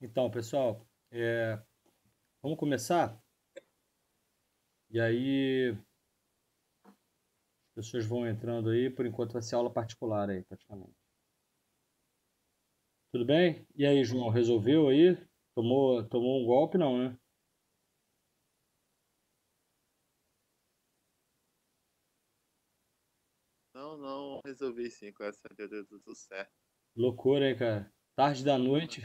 Então, pessoal, vamos começar? E aí, as pessoas vão entrando aí, por enquanto vai ser aula particular aí, praticamente. Tudo bem? E aí, João, resolveu aí? Tomou um golpe, não, né? Não, não, resolvi sim, com essa deu tudo certo. Loucura, hein, cara? Tarde da Porra, noite.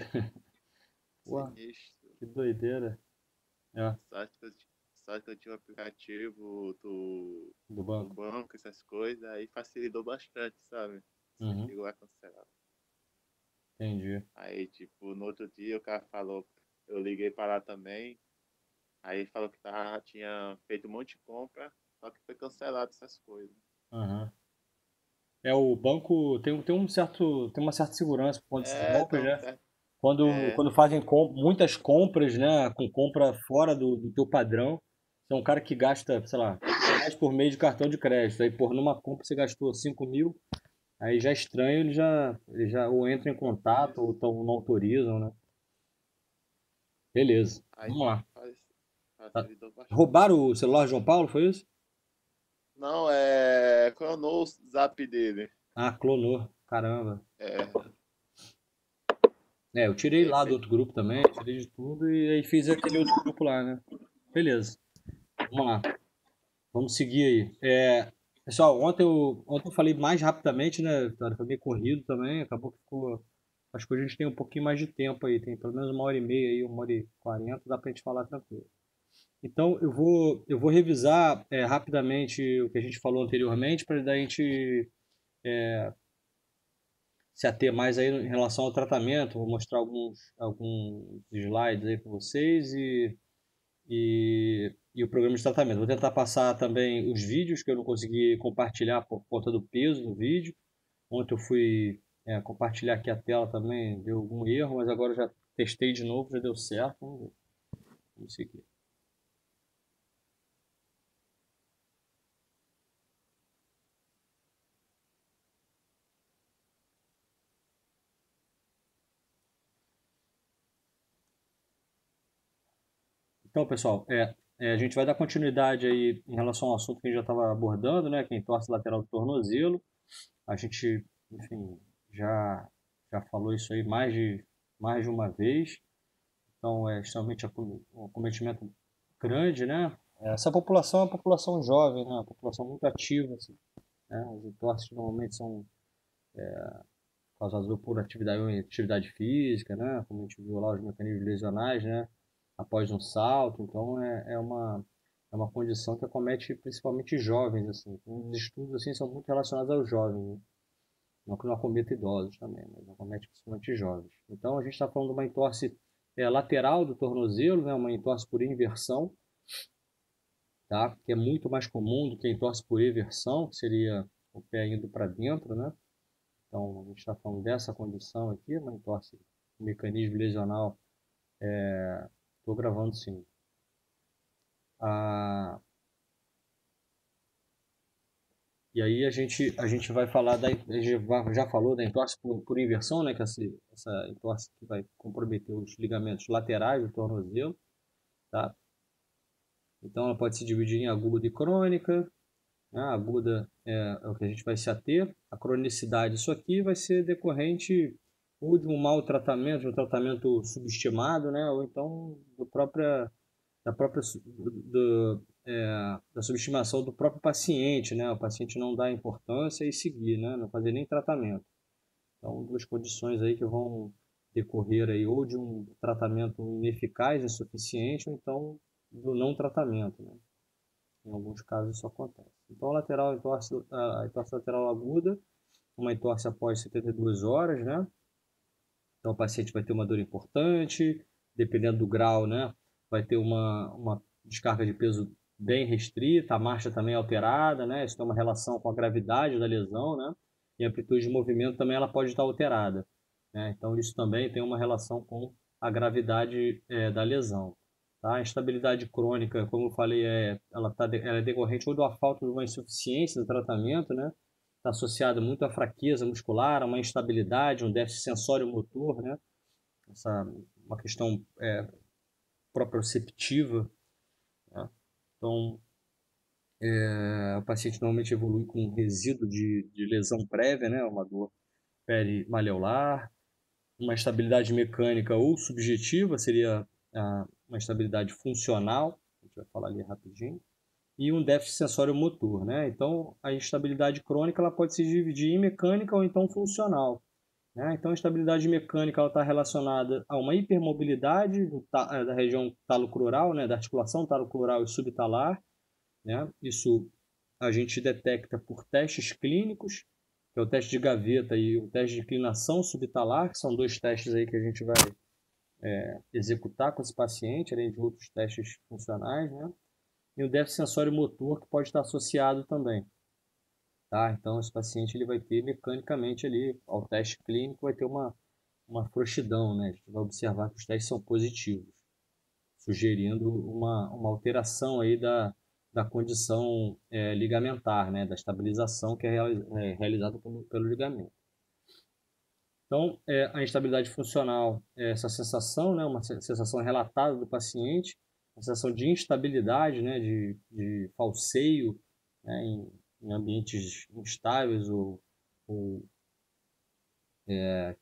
Ué, sinistro. que doideira. É, Sorte que eu tinha o aplicativo do do banco. banco, essas coisas, aí facilitou bastante, sabe? Você Uhum, chegou a cancelar. entendi. Aí, tipo, no outro dia o cara falou, eu liguei para lá também, aí falou que tinha feito um monte de compra, só que foi cancelado essas coisas. Aham. O banco tem uma certa segurança por conta desses É, golpes, então, né? certo. Quando É, fazem muitas compras, né, com compra fora do teu padrão, você é um cara que gasta, sei lá, reais por mês de cartão de crédito, aí por numa compra você gastou 5.000, aí já é estranho, ele já ou entram em contato ou isso. tão, não autorizam, né? Beleza, Aí vamos lá. faz- Tá. facilitou bastante. Roubaram o celular de João Paulo, foi isso? Não, clonou o zap dele. Ah, clonou, caramba. É, Eu tirei aí lá do fez. outro grupo também, tirei de tudo e aí fiz aquele outro grupo lá, né? Beleza, vamos lá. Vamos seguir aí. Pessoal, ontem eu falei mais rapidamente, né, Vitória? Foi meio corrido também, acabou que ficou. Acho que hoje a gente tem um pouquinho mais de tempo aí, tem pelo menos 1h30 aí, 1h40, dá pra gente falar tranquilo. Então eu vou revisar rapidamente o que a gente falou anteriormente, para daí a gente se ater mais aí em relação ao tratamento. Vou mostrar alguns slides aí para vocês e o programa de tratamento. Vou tentar passar também os vídeos que eu não consegui compartilhar por conta do peso do vídeo. Ontem eu fui compartilhar aqui a tela também, deu algum erro, mas agora eu já testei de novo, já deu certo. Vamos ver. Vamos seguir. Então, pessoal, a gente vai dar continuidade aí em relação ao assunto que a gente já estava abordando, né? Que é entorse lateral do tornozelo. A gente, enfim, já, já falou isso aí mais de uma vez. Então, é extremamente um acometimento grande, né? Essa população é uma população jovem, né? Uma população muito ativa, assim, né? As entorses normalmente são causadas por atividade física, né? Como a gente viu lá, os mecanismos lesionais, né? Após um salto. Então, é uma condição que acomete principalmente jovens, assim. Os estudos, assim, são muito relacionados aos jovens, né? Não que não acometa idosos também, mas acomete principalmente jovens. Então, a gente está falando de uma entorse lateral do tornozelo, né? Uma entorse por inversão, tá? Que é muito mais comum do que a entorse por eversão, que seria o pé indo para dentro, né? Então, a gente está falando dessa condição aqui, uma entorse, um mecanismo lesional. Estou gravando sim. Ah, e aí a gente vai falar já falou da entorse por inversão, né? Que essa entorse que vai comprometer os ligamentos laterais do tornozelo, tá? Então ela pode se dividir em aguda e crônica, né? A aguda é o que a gente vai se ater. A cronicidade, isso aqui vai ser decorrente ou de um mau tratamento, de um tratamento subestimado, né? Ou então da subestimação do próprio paciente, né? O paciente não dá importância e seguir, né? Não fazer nem tratamento. Então, duas condições aí que vão decorrer aí ou de um tratamento ineficaz, insuficiente, ou então do não tratamento, né? Em alguns casos isso acontece. Então, a entorse lateral aguda, uma entorse após 72 horas, né? Então, o paciente vai ter uma dor importante, dependendo do grau, né? Vai ter uma descarga de peso bem restrita, a marcha também é alterada, né? Isso tem uma relação com a gravidade da lesão, né? E a amplitude de movimento também ela pode estar alterada, né? Então, isso também tem uma relação com a gravidade da lesão. Tá? A instabilidade crônica, como eu falei, ela é decorrente ou da falta de uma insuficiência do tratamento, né? Está associada muito à fraqueza muscular, a uma instabilidade, um déficit sensório-motor, né? Essa uma questão proprioceptiva, né? Então, o paciente normalmente evolui com um resíduo de lesão prévia, né? Uma dor perimaleolar, uma estabilidade mecânica ou subjetiva, seria uma estabilidade funcional, a gente vai falar ali rapidinho, e um déficit sensório-motor, né? Então, a instabilidade crônica ela pode se dividir em mecânica ou então funcional, né? Então, a estabilidade mecânica está relacionada a uma hipermobilidade da região talocrural, né? Da articulação talocrural e subtalar, né? Isso a gente detecta por testes clínicos, que é o teste de gaveta e o teste de inclinação subtalar, que são dois testes aí que a gente vai executar com esse paciente, além de outros testes funcionais, né? E o déficit sensório-motor, que pode estar associado também, tá? Então, esse paciente ele vai ter mecanicamente ali, ao teste clínico, vai ter uma frouxidão, né? A gente vai observar que os testes são positivos, sugerindo uma alteração aí da condição ligamentar, né? Da estabilização que é realizada pelo ligamento. Então, a instabilidade funcional é essa sensação, né? Uma sensação relatada do paciente, uma sensação de instabilidade, né? De falseio, né? Em ambientes instáveis ou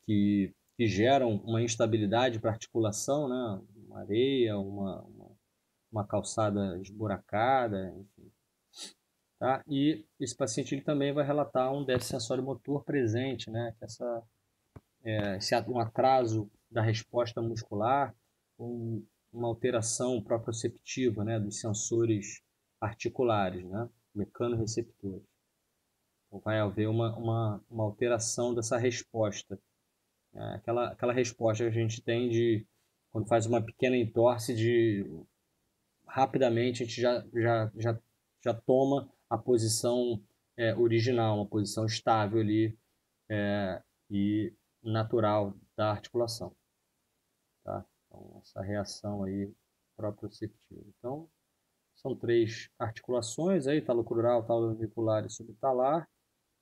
que geram uma instabilidade para a articulação, né? Uma areia, uma calçada esburacada, enfim. Tá? E esse paciente ele também vai relatar um déficit sensório-motor presente, né? Que um atraso da resposta muscular, uma alteração proprioceptiva, né? Dos sensores articulares, né? Mecanoreceptores. Então, vai haver uma alteração dessa resposta. Aquela resposta que a gente tem quando faz uma pequena entorse, rapidamente a gente já toma a posição original, uma posição estável ali e natural da articulação. Tá? Então, essa reação aí proprioceptiva. Então, são 3 articulações aí, talocrural, talonavicular e subtalar,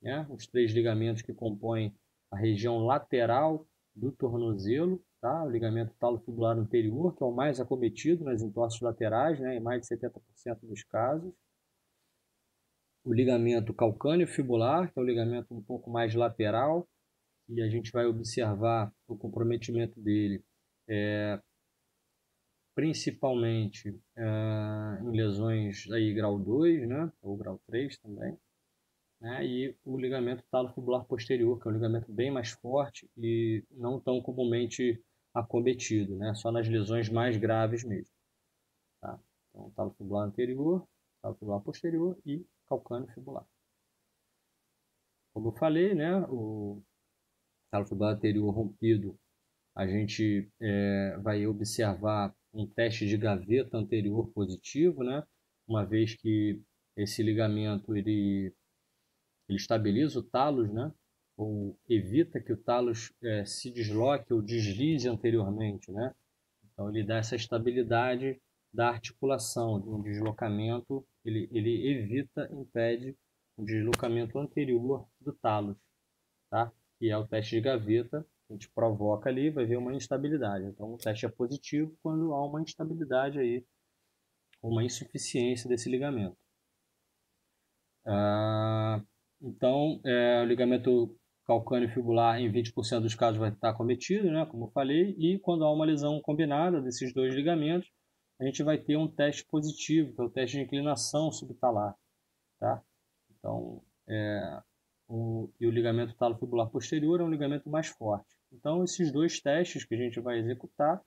né? Os 3 ligamentos que compõem a região lateral do tornozelo, tá? O ligamento talofibular anterior, que é o mais acometido nas entorses laterais, né? Em mais de 70% dos casos. O ligamento calcâneo fibular, que é o ligamento um pouco mais lateral, e a gente vai observar o comprometimento dele principalmente em lesões aí grau 2, né? Ou grau 3 também. Né? E o ligamento talofibular posterior, que é um ligamento bem mais forte e não tão comumente acometido, né? Só nas lesões mais graves mesmo. Tá? Então, talofibular anterior, talofibular posterior e calcâneo fibular. Como eu falei, né? O talofibular anterior rompido, a gente vai observar um teste de gaveta anterior positivo, né? Uma vez que esse ligamento ele estabiliza o talos, né? Ou evita que o talos se desloque ou deslize anteriormente, né? Então ele dá essa estabilidade da articulação, de um deslocamento, ele evita, impede o deslocamento anterior do talos, tá? Que é o teste de gaveta, a gente provoca ali, vai ver uma instabilidade. Então o teste é positivo quando há uma instabilidade aí, uma insuficiência desse ligamento. Então, o ligamento calcâneo fibular em 20% dos casos vai estar acometido, né, como eu falei, e quando há uma lesão combinada desses 2 ligamentos, a gente vai ter um teste positivo, que é o teste de inclinação subtalar, tá? Então, o ligamento talofibular posterior é um ligamento mais forte. Então, esses 2 testes que a gente vai executar,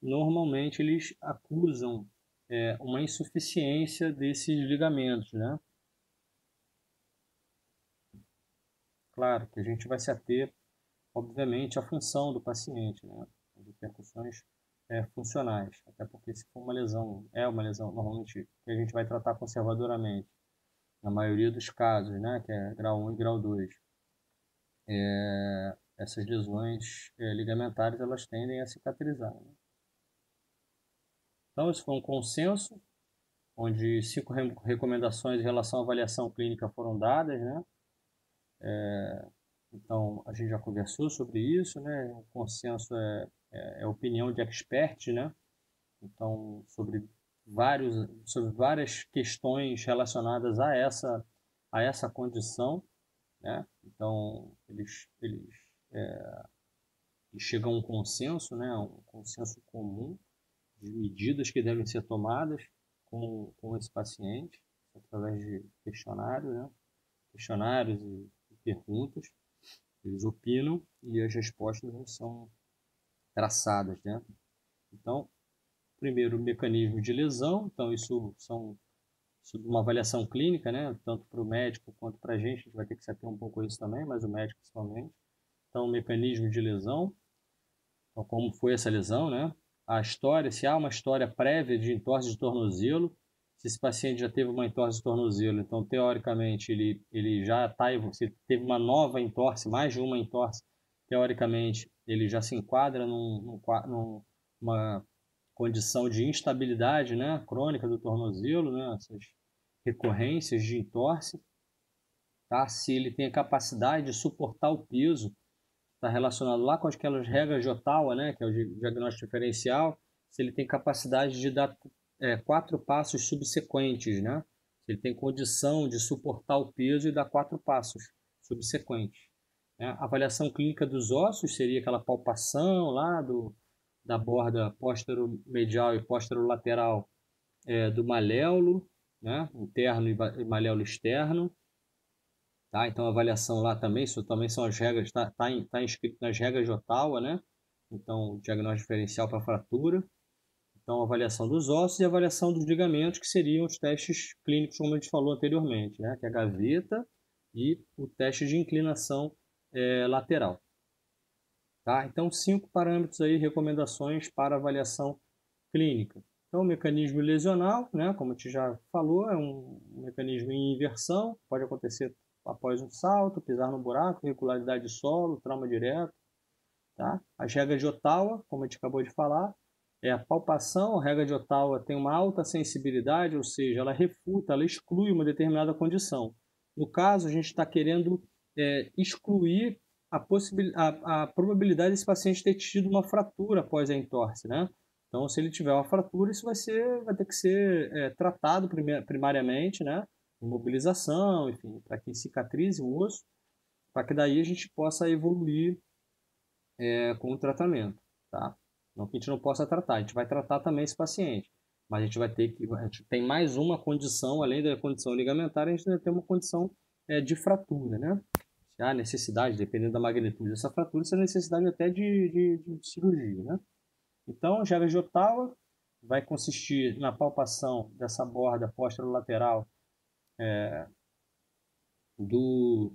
normalmente eles acusam uma insuficiência desses ligamentos, né? Claro que a gente vai se ater, obviamente, à função do paciente, né? As repercussões funcionais, até porque se for uma lesão normalmente que a gente vai tratar conservadoramente, na maioria dos casos, né? Que é grau 1 e grau 2, essas lesões ligamentares elas tendem a cicatrizar, né? Então, isso foi um consenso, onde 5 recomendações em relação à avaliação clínica foram dadas, né? Então, a gente já conversou sobre isso, né? O consenso é opinião de expert, né? Então, sobre várias questões relacionadas a essa condição, né? Então, eles chegam a um consenso, né? Um consenso comum de medidas que devem ser tomadas com esse paciente, através de questionários, né? Questionários e perguntas. Eles opinam e as respostas não são traçadas, né? Então, primeiro, o mecanismo de lesão. Então, isso uma avaliação clínica, né? Tanto para o médico quanto para a gente vai ter que se ater um pouco a isso também, mas o médico principalmente. Então, o mecanismo de lesão. Então, como foi essa lesão, né? A história, se há uma história prévia de entorse de tornozelo, se esse paciente já teve uma entorse de tornozelo, então, teoricamente, ele já está, se teve uma nova entorse, mais de uma entorse, teoricamente, ele já se enquadra numa condição de instabilidade, né, crônica do tornozelo, né, essas recorrências de entorse, tá? Se ele tem a capacidade de suportar o peso, está relacionado lá com aquelas regras de Ottawa, né, que é o diagnóstico diferencial, se ele tem capacidade de dar 4 passos subsequentes, né? Se ele tem condição de suportar o peso e dar 4 passos subsequentes. Né? A avaliação clínica dos ossos seria aquela palpação lá da borda póstero-medial e póstero-lateral do maléolo, né? Interno e maléolo externo. Tá? Então, a avaliação lá também, isso também são as regras, está inscrito nas regras de Ottawa, né? Então, o diagnóstico diferencial para fratura. Então, a avaliação dos ossos e a avaliação dos ligamentos, que seriam os testes clínicos, como a gente falou anteriormente, né? Que é a gaveta e o teste de inclinação lateral. Tá? Então, 5 parâmetros aí, recomendações para avaliação clínica. Então, o mecanismo lesional, né? Como a gente já falou, é um mecanismo em inversão, pode acontecer após um salto, pisar no buraco, irregularidade de solo, trauma direto. Tá? As regras de Ottawa, como a gente acabou de falar, é a palpação. A regra de Ottawa tem uma alta sensibilidade, ou seja, ela refuta, ela exclui uma determinada condição. No caso, a gente está querendo excluir a probabilidade desse paciente ter tido uma fratura após a entorse, né? Então, se ele tiver uma fratura, isso vai ter que ser tratado primariamente, né? Imobilização, enfim, para que cicatrize o osso, para que daí a gente possa evoluir com o tratamento, tá? Não que a gente não possa tratar, a gente vai tratar também esse paciente, mas a gente tem mais uma condição, além da condição ligamentar, a gente ainda tem uma condição de fratura, né? Se há necessidade, dependendo da magnitude dessa fratura, se há necessidade até de cirurgia, né? Então, a regra de Ottawa vai consistir na palpação dessa borda posterolateral do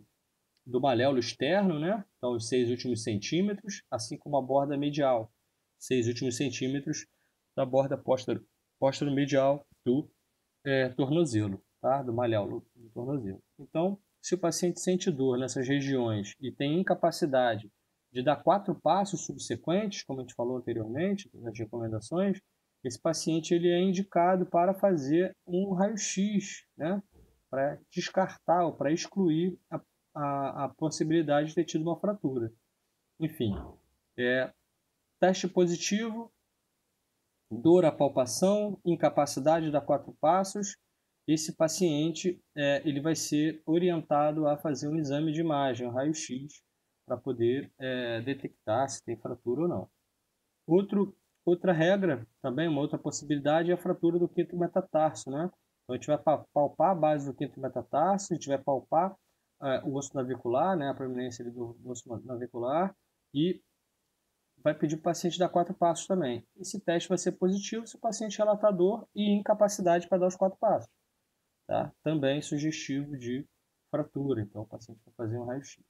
maléolo externo, né? Então, os 6 últimos centímetros, assim como a borda medial, 6 últimos centímetros da borda póstero-medial do tornozelo, tá? Do maléolo do tornozelo. Então, se o paciente sente dor nessas regiões e tem incapacidade de dar 4 passos subsequentes, como a gente falou anteriormente, nas recomendações, esse paciente ele é indicado para fazer um raio-x, né? Para descartar ou para excluir a possibilidade de ter tido uma fratura. Enfim, teste positivo, dor à palpação, incapacidade de dar 4 passos. Esse paciente ele vai ser orientado a fazer um exame de imagem, um raio-x, para poder detectar se tem fratura ou não. Outra regra, também uma outra possibilidade, é a fratura do quinto metatarso, né? Então, a gente vai palpar a base do quinto metatarso, a gente vai palpar o osso navicular, né? A proeminência do osso navicular, e vai pedir para o paciente dar 4 passos também. Esse teste vai ser positivo se o paciente relatar dor e incapacidade para dar os 4 passos. Tá? Também sugestivo de fratura, então o paciente vai fazer um raio-x.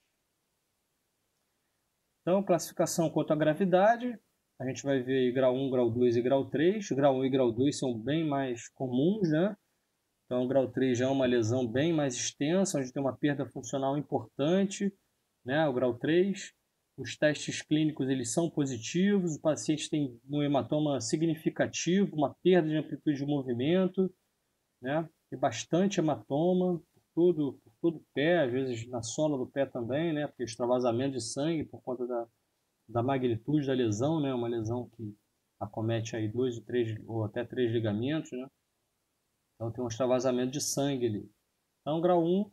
Então, classificação quanto à gravidade, a gente vai ver aí grau 1, grau 2 e grau 3. Grau 1 e grau 2 são bem mais comuns, né? Então, o grau 3 já é uma lesão bem mais extensa, onde tem uma perda funcional importante, né? O grau 3. Os testes clínicos eles são positivos, o paciente tem um hematoma significativo, uma perda de amplitude de movimento, né? Tem bastante hematoma por todo o pé, às vezes na sola do pé também, né? Porque extravasamento de sangue por conta da magnitude da lesão, né? Uma lesão que acomete aí 2 ou até 3 ligamentos, né? Então tem um extravasamento de sangue ali. Então, grau 1,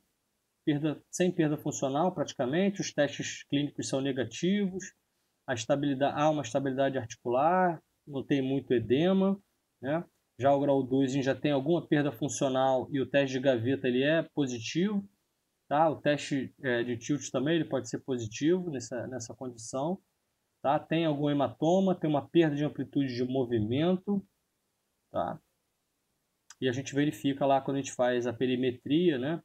sem perda funcional praticamente, os testes clínicos são negativos, há uma estabilidade articular, não tem muito edema, né? Já o grau 2 a gente já tem alguma perda funcional e o teste de gaveta ele é positivo, tá? O teste de tilt também ele pode ser positivo nessa condição, tá? Tem algum hematoma, tem uma perda de amplitude de movimento, tá? E a gente verifica lá quando a gente faz a perimetria, né?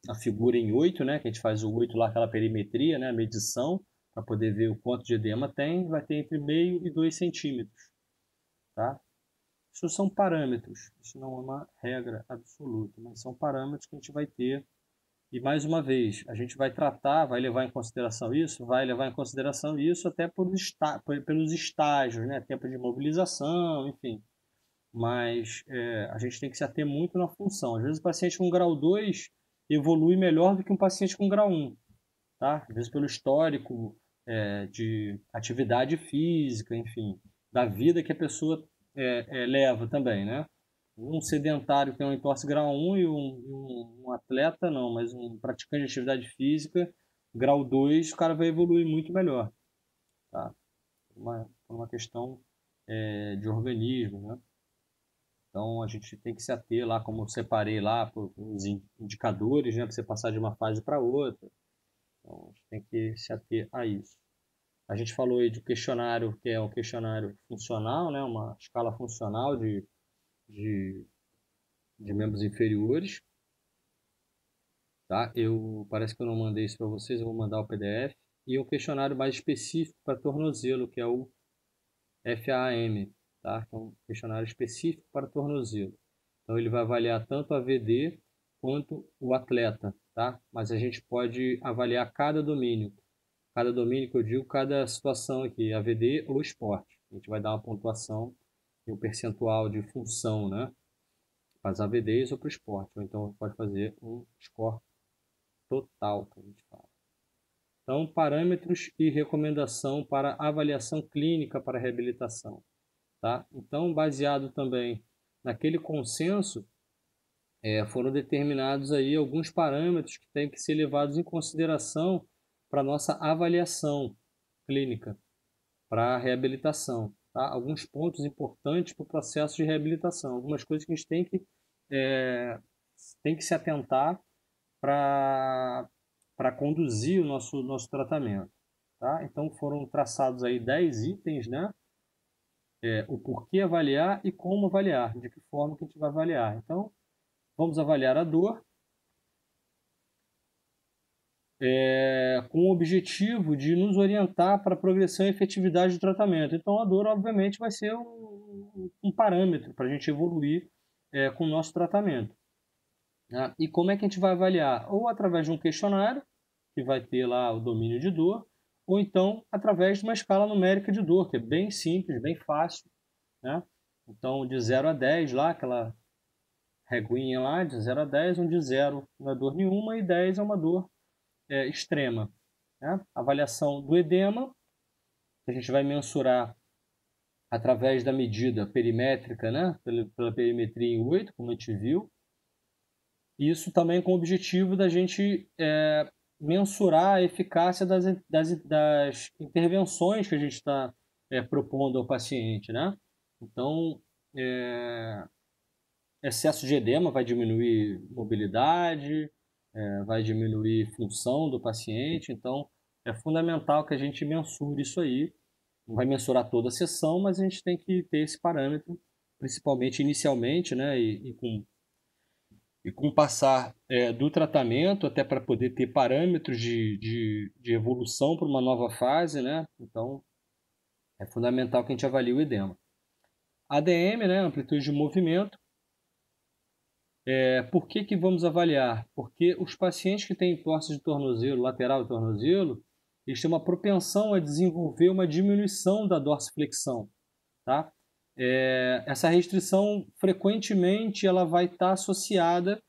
A figura em 8, né? Que a gente faz o 8 lá, aquela perimetria, né? A medição, para poder ver o quanto de edema tem, vai ter entre meio e 2 centímetros, tá? Isso são parâmetros, isso não é uma regra absoluta, mas são parâmetros que a gente vai ter. E mais uma vez, a gente vai tratar, vai levar em consideração isso, até pelos estágios, né? Tempo de mobilização, enfim. Mas a gente tem que se ater muito na função. Às vezes o paciente com grau 2 evolui melhor do que um paciente com grau 1, tá? Às vezes pelo histórico de atividade física, enfim, da vida que a pessoa leva também, né? Um sedentário que tem uma entorse grau 1 e um atleta não, mas um praticante de atividade física, grau 2, o cara vai evoluir muito melhor, tá? Por uma questão de organismo, né? Então a gente tem que se ater lá, como eu separei lá, os indicadores, né, para você passar de uma fase para outra. Então a gente tem que se ater a isso. A gente falou aí de questionário, que é um questionário funcional, né, uma escala funcional de, de membros inferiores. Tá? Parece que eu não mandei isso para vocês, eu vou mandar o PDF. E um questionário mais específico para tornozelo, que é o FAM, tá? Que é um questionário específico para tornozelo. Então ele vai avaliar tanto a VD quanto o atleta, tá? Mas a gente pode avaliar cada domínio. Cada domínio que eu digo, cada situação aqui, AVD ou esporte. A gente vai dar uma pontuação e um percentual de função, né? Para as AVDs ou para o esporte. Ou então pode fazer um score total, que a gente fala. Então, parâmetros e recomendação para avaliação clínica para reabilitação. Tá? Então, baseado também naquele consenso, foram determinados aí alguns parâmetros que têm que ser levados em consideração para a nossa avaliação clínica, para a reabilitação. Tá? Alguns pontos importantes para o processo de reabilitação, algumas coisas que a gente tem que se atentar para conduzir o nosso tratamento. Tá? Então foram traçados aí 10 itens, né? O porquê avaliar e como avaliar, de que forma que a gente vai avaliar. Então, vamos avaliar a dor com o objetivo de nos orientar para a progressão e efetividade do tratamento. Então, a dor, obviamente, vai ser um parâmetro para a gente evoluir com o nosso tratamento. Né? E como é que a gente vai avaliar? Ou através de um questionário, que vai ter lá o domínio de dor, ou então através de uma escala numérica de dor, que é bem simples, bem fácil, né? Então, de 0 a 10, lá, aquela reguinha lá, de 0 a 10, onde 0 não é dor nenhuma e 10 é uma dor extrema. Né? Avaliação do edema, que a gente vai mensurar através da medida perimétrica, né? pela perimetria em 8, como a gente viu. Isso também com o objetivo da gente mensurar a eficácia das intervenções que a gente está propondo ao paciente, né? Então, excesso de edema vai diminuir mobilidade, vai diminuir função do paciente, então é fundamental que a gente mensure isso aí. Não vai mensurar toda a sessão, mas a gente tem que ter esse parâmetro, principalmente inicialmente, né? E com o passar do tratamento, até para poder ter parâmetros de evolução para uma nova fase, né? Então, é fundamental que a gente avalie o edema. ADM, né? Amplitude de movimento. Por que vamos avaliar? Porque os pacientes que têm entorse de tornozelo, lateral do tornozelo, eles têm uma propensão a desenvolver uma diminuição da dorsiflexão, tá? Essa restrição, frequentemente, ela vai estar associada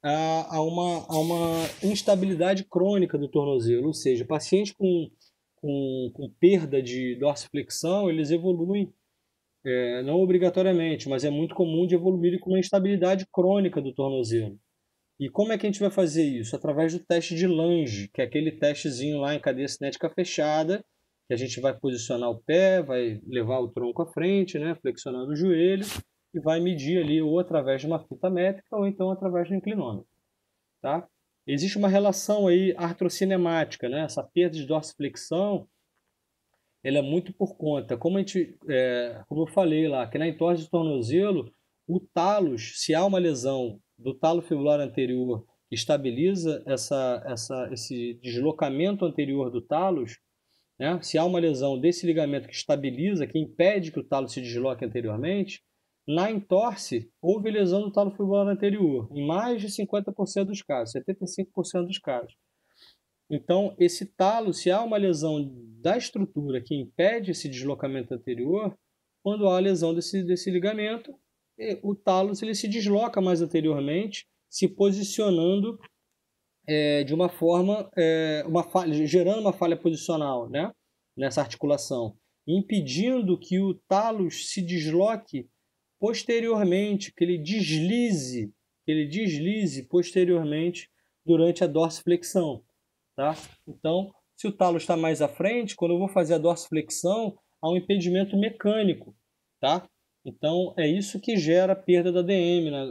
a uma instabilidade crônica do tornozelo, ou seja, paciente com com perda de dorsiflexão, eles evoluem, não obrigatoriamente, mas é muito comum de evoluir com uma instabilidade crônica do tornozelo. E como é que a gente vai fazer isso? Através do teste de Lange, que é aquele testezinho lá em cadeia cinética fechada, que a gente vai posicionar o pé, vai levar o tronco à frente, né, flexionando o joelho, e vai medir ali ou através de uma fita métrica ou então através do inclinômetro. Tá? Existe uma relação aí artrocinemática, né? Essa perda de dorsiflexão, ela é muito por conta, como eu falei lá, que na entorse do tornozelo, o talos, se há uma lesão do talo fibular anterior que estabiliza esse deslocamento anterior do talos, né? Se há uma lesão desse ligamento que estabiliza, que impede que o talo se desloque anteriormente, na entorse houve lesão do talo fibular anterior, em mais de 50% dos casos, 75% dos casos. Então, esse talo, se há uma lesão da estrutura que impede esse deslocamento anterior, quando há a lesão desse ligamento, o talo ele se desloca mais anteriormente, se posicionando de uma forma, gerando uma falha posicional, né, nessa articulação, impedindo que o talos se desloque posteriormente, que ele deslize posteriormente durante a dorsiflexão. Tá? Então, se o talo está mais à frente, quando eu vou fazer a dorsiflexão, há um impedimento mecânico. Tá? Então, é isso que gera a perda da DM, na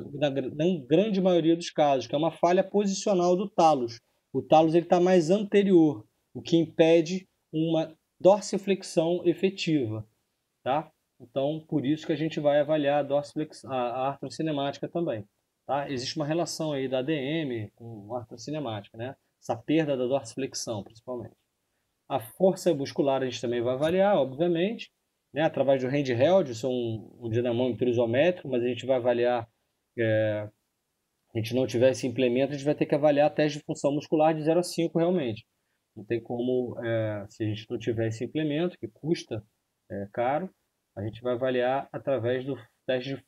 grande maioria dos casos, que é uma falha posicional do talos. O talos está mais anterior, o que impede uma dorsiflexão efetiva. Tá? Então, por isso que a gente vai avaliar a artrocinemática também. Tá? Existe uma relação aí da ADM com a artrocinemática, né? Essa perda da dorsiflexão, principalmente. A força muscular a gente também vai avaliar, obviamente, né? Através do handheld, isso é um dinamômetro isométrico, mas a gente vai avaliar, a gente não tiver esse implemento, a gente vai ter que avaliar a teste de função muscular de 0 a 5 realmente. Não tem como, se a gente não tiver esse implemento, que custa caro, a gente vai avaliar através do teste de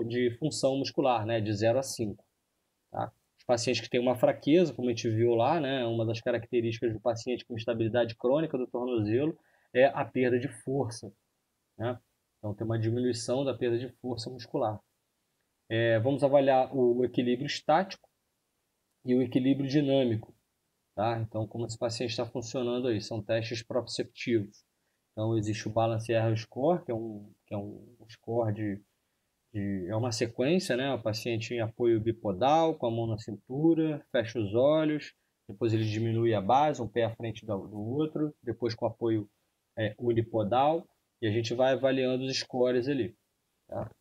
de função muscular, né, de 0 a 5. Tá? Os pacientes que têm uma fraqueza, como a gente viu lá, né, uma das características do paciente com instabilidade crônica do tornozelo é a perda de força. Né? Então, tem uma diminuição da perda de força muscular. Vamos avaliar o equilíbrio estático e o equilíbrio dinâmico. Tá? Então, como esse paciente está funcionando aí, são testes proprioceptivos. Então, existe o Balance Error Score, que é um score é uma sequência, né? O paciente em apoio bipodal, com a mão na cintura, fecha os olhos, depois ele diminui a base, um pé à frente do outro, depois com apoio unipodal, e a gente vai avaliando os scores ali. Tá?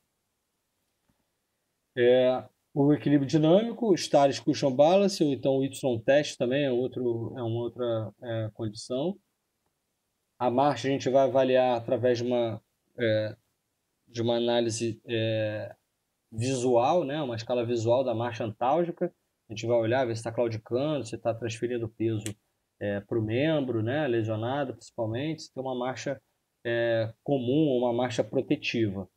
O equilíbrio dinâmico, o Staris Cushion Balance, ou então o Y-test também é uma outra condição. A marcha a gente vai avaliar através de uma análise visual, né? Uma escala visual da marcha antálgica. A gente vai olhar, ver se está claudicando, se está transferindo peso para o membro, né? Lesionado principalmente, se tem uma marcha comum ou uma marcha protetiva.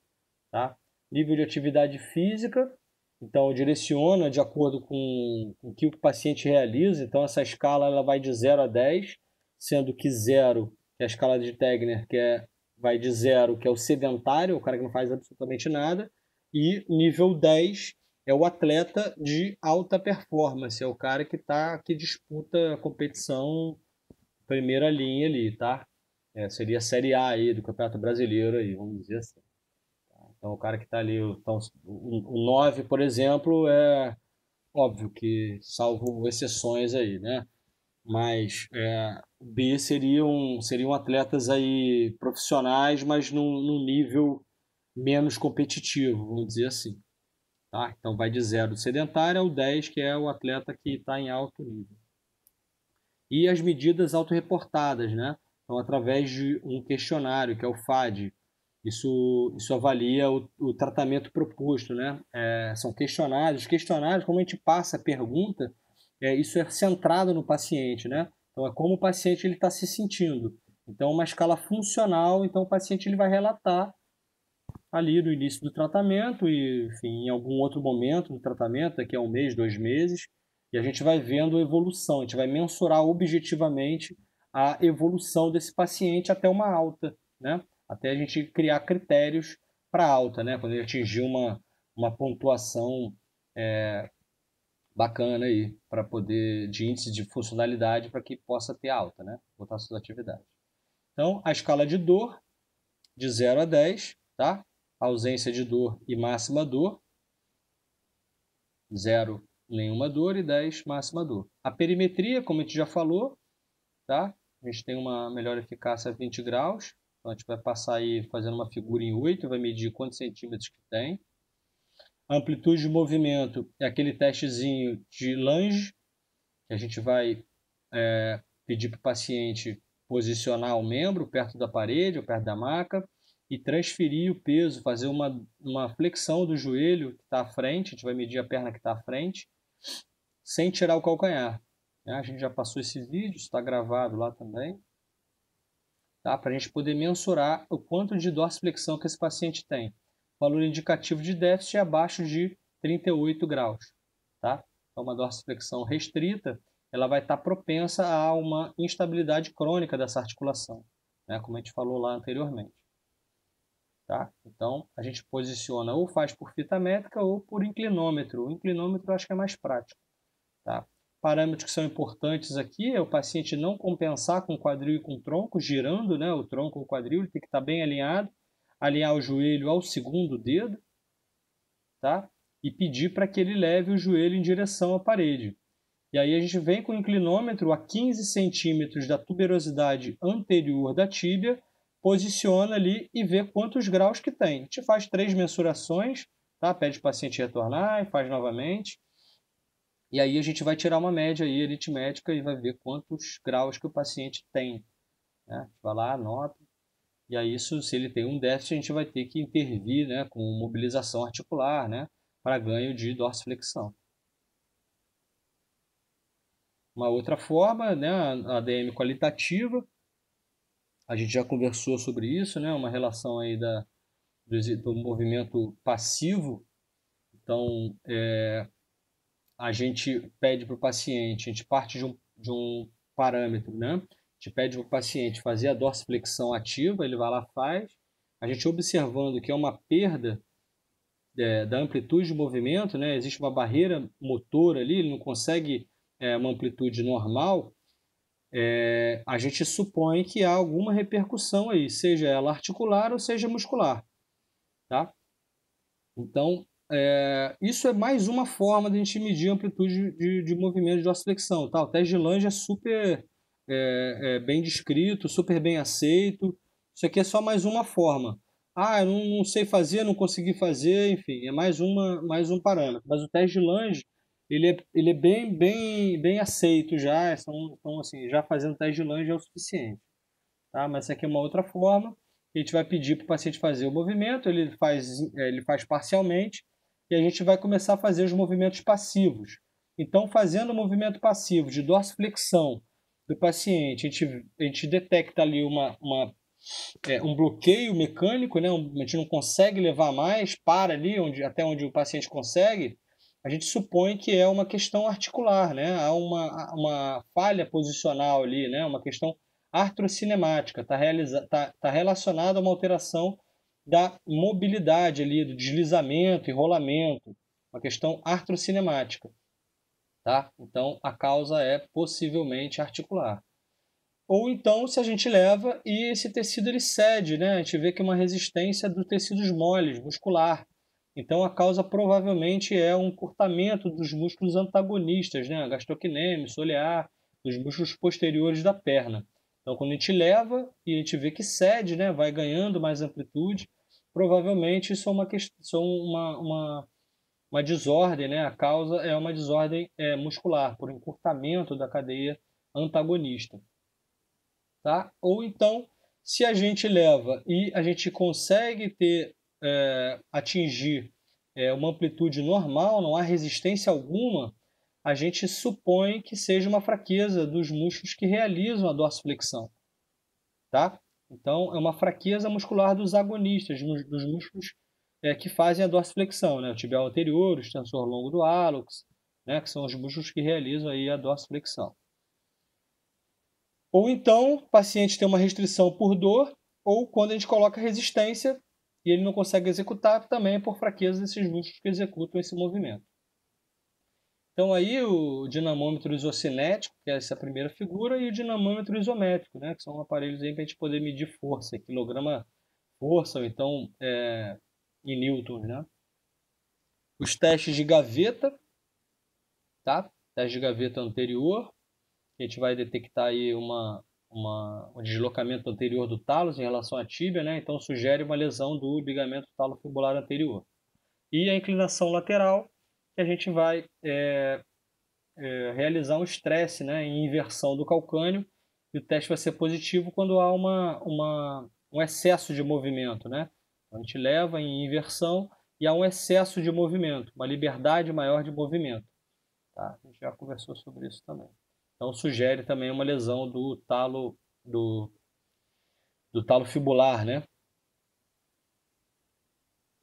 Tá? Nível de atividade física, então direciona de acordo com o que o paciente realiza. Então essa escala ela vai de 0 a 10, sendo que 0, que é a escala de Tegner, vai de 0, que é o sedentário, o cara que não faz absolutamente nada, e nível 10 é o atleta de alta performance, é o cara que disputa a competição primeira linha ali, tá? Seria a Série A aí do Campeonato Brasileiro aí, vamos dizer assim. Então o cara que está ali, então, o 9, por exemplo, é óbvio que salvo exceções aí, né? Mas B seriam atletas aí profissionais, mas num nível menos competitivo, vamos dizer assim. Tá? Então vai de 0 sedentário ao 10, que é o atleta que está em alto nível. E as medidas autorreportadas, né? Então, através de um questionário, que é o FAD, isso avalia o tratamento proposto, né? São questionários. Os questionários, como a gente passa a pergunta, isso é centrado no paciente, né? Então, é como o paciente está se sentindo. Então, uma escala funcional, então o paciente ele vai relatar ali no início do tratamento e, enfim, em algum outro momento do tratamento, daqui a 1 mês, 2 meses, e a gente vai vendo a evolução, a gente vai mensurar objetivamente a evolução desse paciente até uma alta, né? Até a gente criar critérios para alta, né? Quando ele atingir uma pontuação bacana aí, para poder, de índice de funcionalidade, para que possa ter alta, né? Voltar às suas atividades. Então, a escala de dor, de 0 a 10, tá? Ausência de dor e máxima dor. 0, nenhuma dor, e 10, máxima dor. A perimetria, como a gente já falou, tá? A gente tem uma melhor eficácia a 20 graus. Então, a gente vai passar aí fazendo uma figura em 8, vai medir quantos centímetros que tem. A amplitude de movimento é aquele testezinho de Lange, que a gente vai pedir para o paciente posicionar o membro perto da parede ou perto da maca e transferir o peso, fazer uma flexão do joelho que está à frente, a gente vai medir a perna que está à frente, sem tirar o calcanhar. A gente já passou esse vídeo, está gravado lá também, tá? Para a gente poder mensurar o quanto de dorsiflexão que esse paciente tem. O valor indicativo de déficit é abaixo de 38 graus. Tá? Então, uma dorsiflexão restrita, ela vai estar propensa a uma instabilidade crônica dessa articulação, né? Como a gente falou lá anteriormente. Tá? Então, a gente posiciona ou faz por fita métrica ou por inclinômetro. O inclinômetro eu acho que é mais prático. Tá? Parâmetros que são importantes aqui é o paciente não compensar com o quadril e com o tronco, girando, né? O tronco ou o quadril, ele tem que estar bem alinhado, alinhar o joelho ao segundo dedo, tá? E pedir para que ele leve o joelho em direção à parede. E aí a gente vem com o inclinômetro a 15 centímetros da tuberosidade anterior da tíbia, posiciona ali e vê quantos graus que tem. A gente faz 3 mensurações, tá? Pede o paciente retornar e faz novamente. E aí a gente vai tirar uma média aí, aritmética, e vai ver quantos graus que o paciente tem. Né? A gente vai lá, anota. E aí, isso, se ele tem um déficit, a gente vai ter que intervir, né, com mobilização articular, né, para ganho de dorsiflexão. Uma outra forma, né, a ADM qualitativa, a gente já conversou sobre isso, né, uma relação aí do movimento passivo. Então, a gente pede para o paciente, a gente parte de um parâmetro, né? A gente pede para o paciente fazer a dorsiflexão ativa, ele vai lá e faz. A gente observando que é uma perda da amplitude de movimento, né? Existe uma barreira motora ali, ele não consegue uma amplitude normal, a gente supõe que há alguma repercussão aí, seja ela articular ou seja muscular, tá? Então, isso é mais uma forma de a gente medir a amplitude de movimento de dorsiflexão. Tá? O teste de Lange é super bem descrito, super bem aceito. Isso aqui é só mais uma forma. Ah, eu não sei fazer, não consegui fazer, enfim, é mais um parâmetro. Mas o teste de Lange, ele é bem aceito já. Então, assim, já fazendo teste de Lange é o suficiente. Tá? Mas essa aqui é uma outra forma. A gente vai pedir para o paciente fazer o movimento, ele faz parcialmente, e a gente vai começar a fazer os movimentos passivos. Então, fazendo o movimento passivo de dorsiflexão do paciente, a gente detecta ali um bloqueio mecânico, né? A gente não consegue levar mais, para ali até onde o paciente consegue, a gente supõe que é uma questão articular, né? Há uma falha posicional ali, né? Uma questão artrocinemática, tá relacionada a uma alteração da mobilidade ali, do deslizamento e rolamento, uma questão artrocinemática, tá? Então, a causa é possivelmente articular. Ou então, se a gente leva e esse tecido ele cede, né? A gente vê que é uma resistência dos tecidos moles, muscular. Então, a causa provavelmente é um encurtamento dos músculos antagonistas, né? Gastrocnêmio, solear, dos músculos posteriores da perna. Então, quando a gente leva e a gente vê que cede, né? Vai ganhando mais amplitude, provavelmente isso é uma desordem, né? A causa é uma desordem muscular, por encurtamento da cadeia antagonista. Tá? Ou então, se a gente leva e a gente consegue atingir uma amplitude normal, não há resistência alguma, a gente supõe que seja uma fraqueza dos músculos que realizam a dorsiflexão. Tá? Então, é uma fraqueza muscular dos agonistas, dos músculos que fazem a dorsiflexão, né? O tibial anterior, o extensor longo do hálux, né? Que são os músculos que realizam aí a dorsiflexão. Ou então o paciente tem uma restrição por dor, ou quando a gente coloca resistência e ele não consegue executar, também é por fraqueza desses músculos que executam esse movimento. Então aí o dinamômetro isocinético, que é essa primeira figura, e o dinamômetro isométrico, né, que são aparelhos aí para a gente poder medir força, quilograma força, ou então em newtons, né? Os testes de gaveta, tá? Teste de gaveta anterior, a gente vai detectar aí um deslocamento anterior do talos em relação à tíbia, né? Então sugere uma lesão do ligamento talofibular anterior. E a inclinação lateral, que a gente vai realizar um estresse, né, em inversão do calcânio, e o teste vai ser positivo quando há um excesso de movimento, né? Então, a gente leva em inversão e há um excesso de movimento, uma liberdade maior de movimento. Tá? A gente já conversou sobre isso também. Então sugere também uma lesão do talo fibular, né?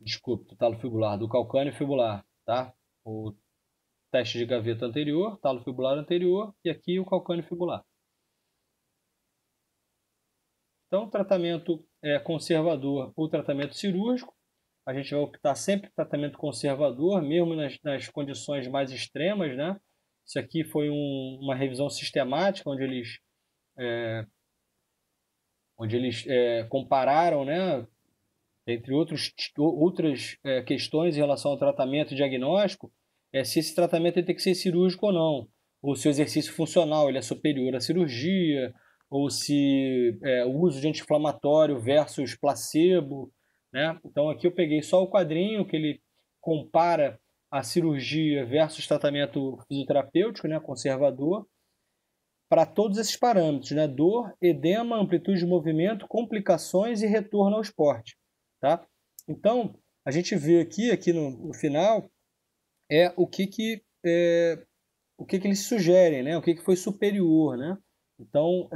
Desculpe, do talo fibular, do calcânio fibular, tá? O teste de gaveta anterior, talo fibular anterior e aqui o calcânio fibular. Então, tratamento conservador ou tratamento cirúrgico, a gente vai optar sempre por tratamento conservador, mesmo nas condições mais extremas, né? Isso aqui foi uma revisão sistemática, onde eles compararam, né, entre outras questões em relação ao tratamento e diagnóstico, se esse tratamento tem que ser cirúrgico ou não, ou se o exercício funcional ele é superior à cirurgia, ou se o uso de anti-inflamatório versus placebo, né? Então aqui eu peguei só o quadrinho que ele compara a cirurgia versus tratamento fisioterapêutico, né, conservador, para todos esses parâmetros, né? Dor, edema, amplitude de movimento, complicações e retorno ao esporte, tá? Então, a gente vê aqui no final, o que eles sugerem, né? O que foi superior, né? Então,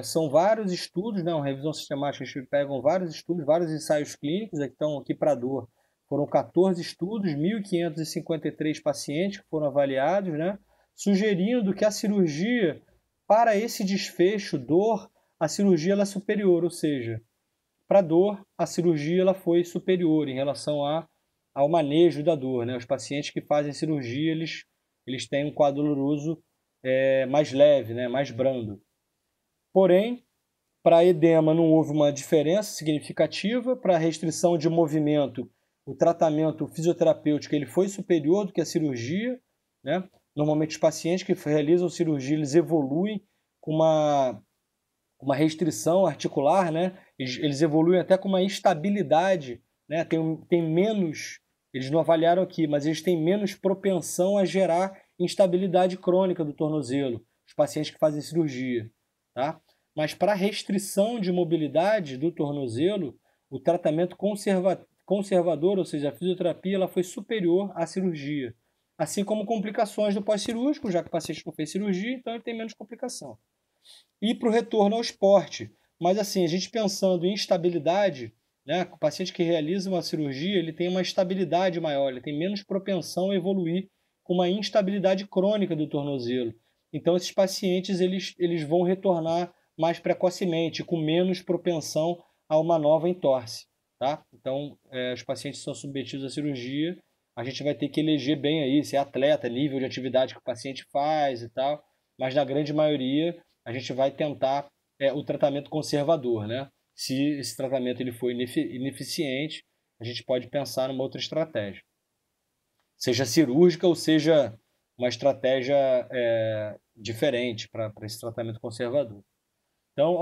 são vários estudos, né? Uma revisão sistemática, eles pegam vários estudos, vários ensaios clínicos, que estão aqui para dor. Foram 14 estudos, 1.553 pacientes que foram avaliados, né? Sugerindo que a cirurgia, para esse desfecho, dor, a cirurgia ela é superior, ou seja, para dor, a cirurgia ela foi superior em relação ao manejo da dor, né? Os pacientes que fazem cirurgia, eles têm um quadro doloroso mais leve, né? Mais brando. Porém, para edema não houve uma diferença significativa. Para restrição de movimento, o tratamento fisioterapêutico ele foi superior do que a cirurgia, né? Normalmente os pacientes que realizam cirurgia eles evoluem com uma restrição articular, né? Eles evoluem até com uma instabilidade, né? Tem menos, eles não avaliaram aqui, mas eles têm menos propensão a gerar instabilidade crônica do tornozelo, os pacientes que fazem cirurgia, tá? Mas para restrição de mobilidade do tornozelo, o tratamento conservador, ou seja, a fisioterapia, ela foi superior à cirurgia. Assim como complicações do pós-cirúrgico, já que o paciente não fez cirurgia, então ele tem menos complicação. E para o retorno ao esporte. Mas assim, a gente pensando em estabilidade, né, o paciente que realiza uma cirurgia, ele tem uma estabilidade maior, ele tem menos propensão a evoluir com uma instabilidade crônica do tornozelo. Então esses pacientes eles vão retornar mais precocemente, com menos propensão a uma nova entorse. Tá? Então, os pacientes que são submetidos à cirurgia, a gente vai ter que eleger bem aí, se é atleta, nível de atividade que o paciente faz e tal, mas na grande maioria a gente vai tentar o tratamento conservador, né? Se esse tratamento ele for ineficiente, a gente pode pensar numa outra estratégia, seja cirúrgica ou seja uma estratégia diferente para esse tratamento conservador. Então,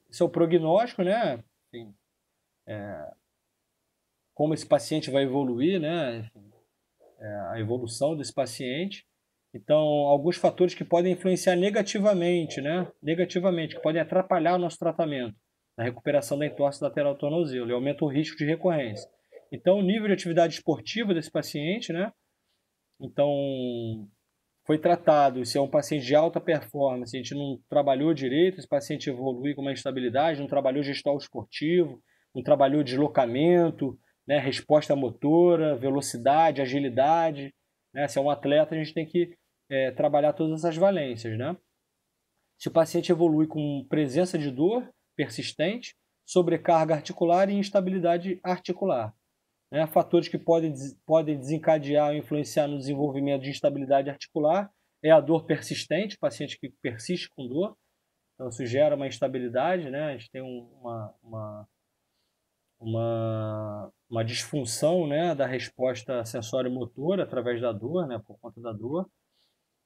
esse é o prognóstico, né? Enfim, como esse paciente vai evoluir, né? Enfim, a evolução desse paciente. Então, alguns fatores que podem influenciar negativamente, né? Negativamente, que podem atrapalhar o nosso tratamento na recuperação da entorse lateral do tornozelo e aumenta o risco de recorrência. Então, o nível de atividade esportiva desse paciente, né? Então, foi tratado, se é um paciente de alta performance, a gente não trabalhou direito, esse paciente evolui com uma instabilidade, não trabalhou gestual esportivo, não trabalhou deslocamento, né, resposta motora, velocidade, agilidade, né? Se é um atleta, a gente tem que trabalhar todas essas valências, né? se o paciente evolui com presença de dor persistente, sobrecarga articular e instabilidade articular. Né? Fatores que podem desencadear ou influenciar no desenvolvimento de instabilidade articular é a dor persistente, o paciente que persiste com dor, então isso gera uma instabilidade, né? A gente tem uma disfunção, né, da resposta sensório-motora através da dor, né, por conta da dor,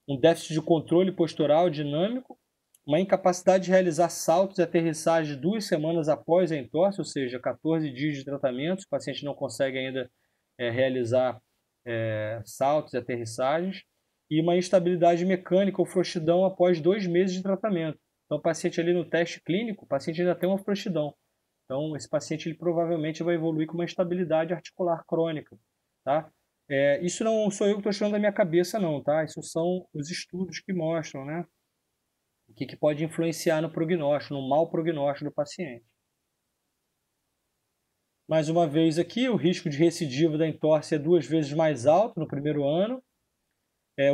um déficit de controle postural dinâmico, uma incapacidade de realizar saltos e aterrissagens 2 semanas após a entorse, ou seja, 14 dias de tratamento, o paciente não consegue ainda realizar saltos e aterrissagens, e uma instabilidade mecânica ou frouxidão após 2 meses de tratamento. Então, o paciente ali no teste clínico, o paciente ainda tem uma frouxidão. Então, esse paciente ele provavelmente vai evoluir com uma instabilidade articular crônica, tá? Isso não sou eu que estou tirando da minha cabeça, não, tá? Isso são os estudos que mostram, né? O que pode influenciar no prognóstico, no mau prognóstico do paciente. Mais uma vez aqui, o risco de recidiva da entorse é 2 vezes mais alto no primeiro ano.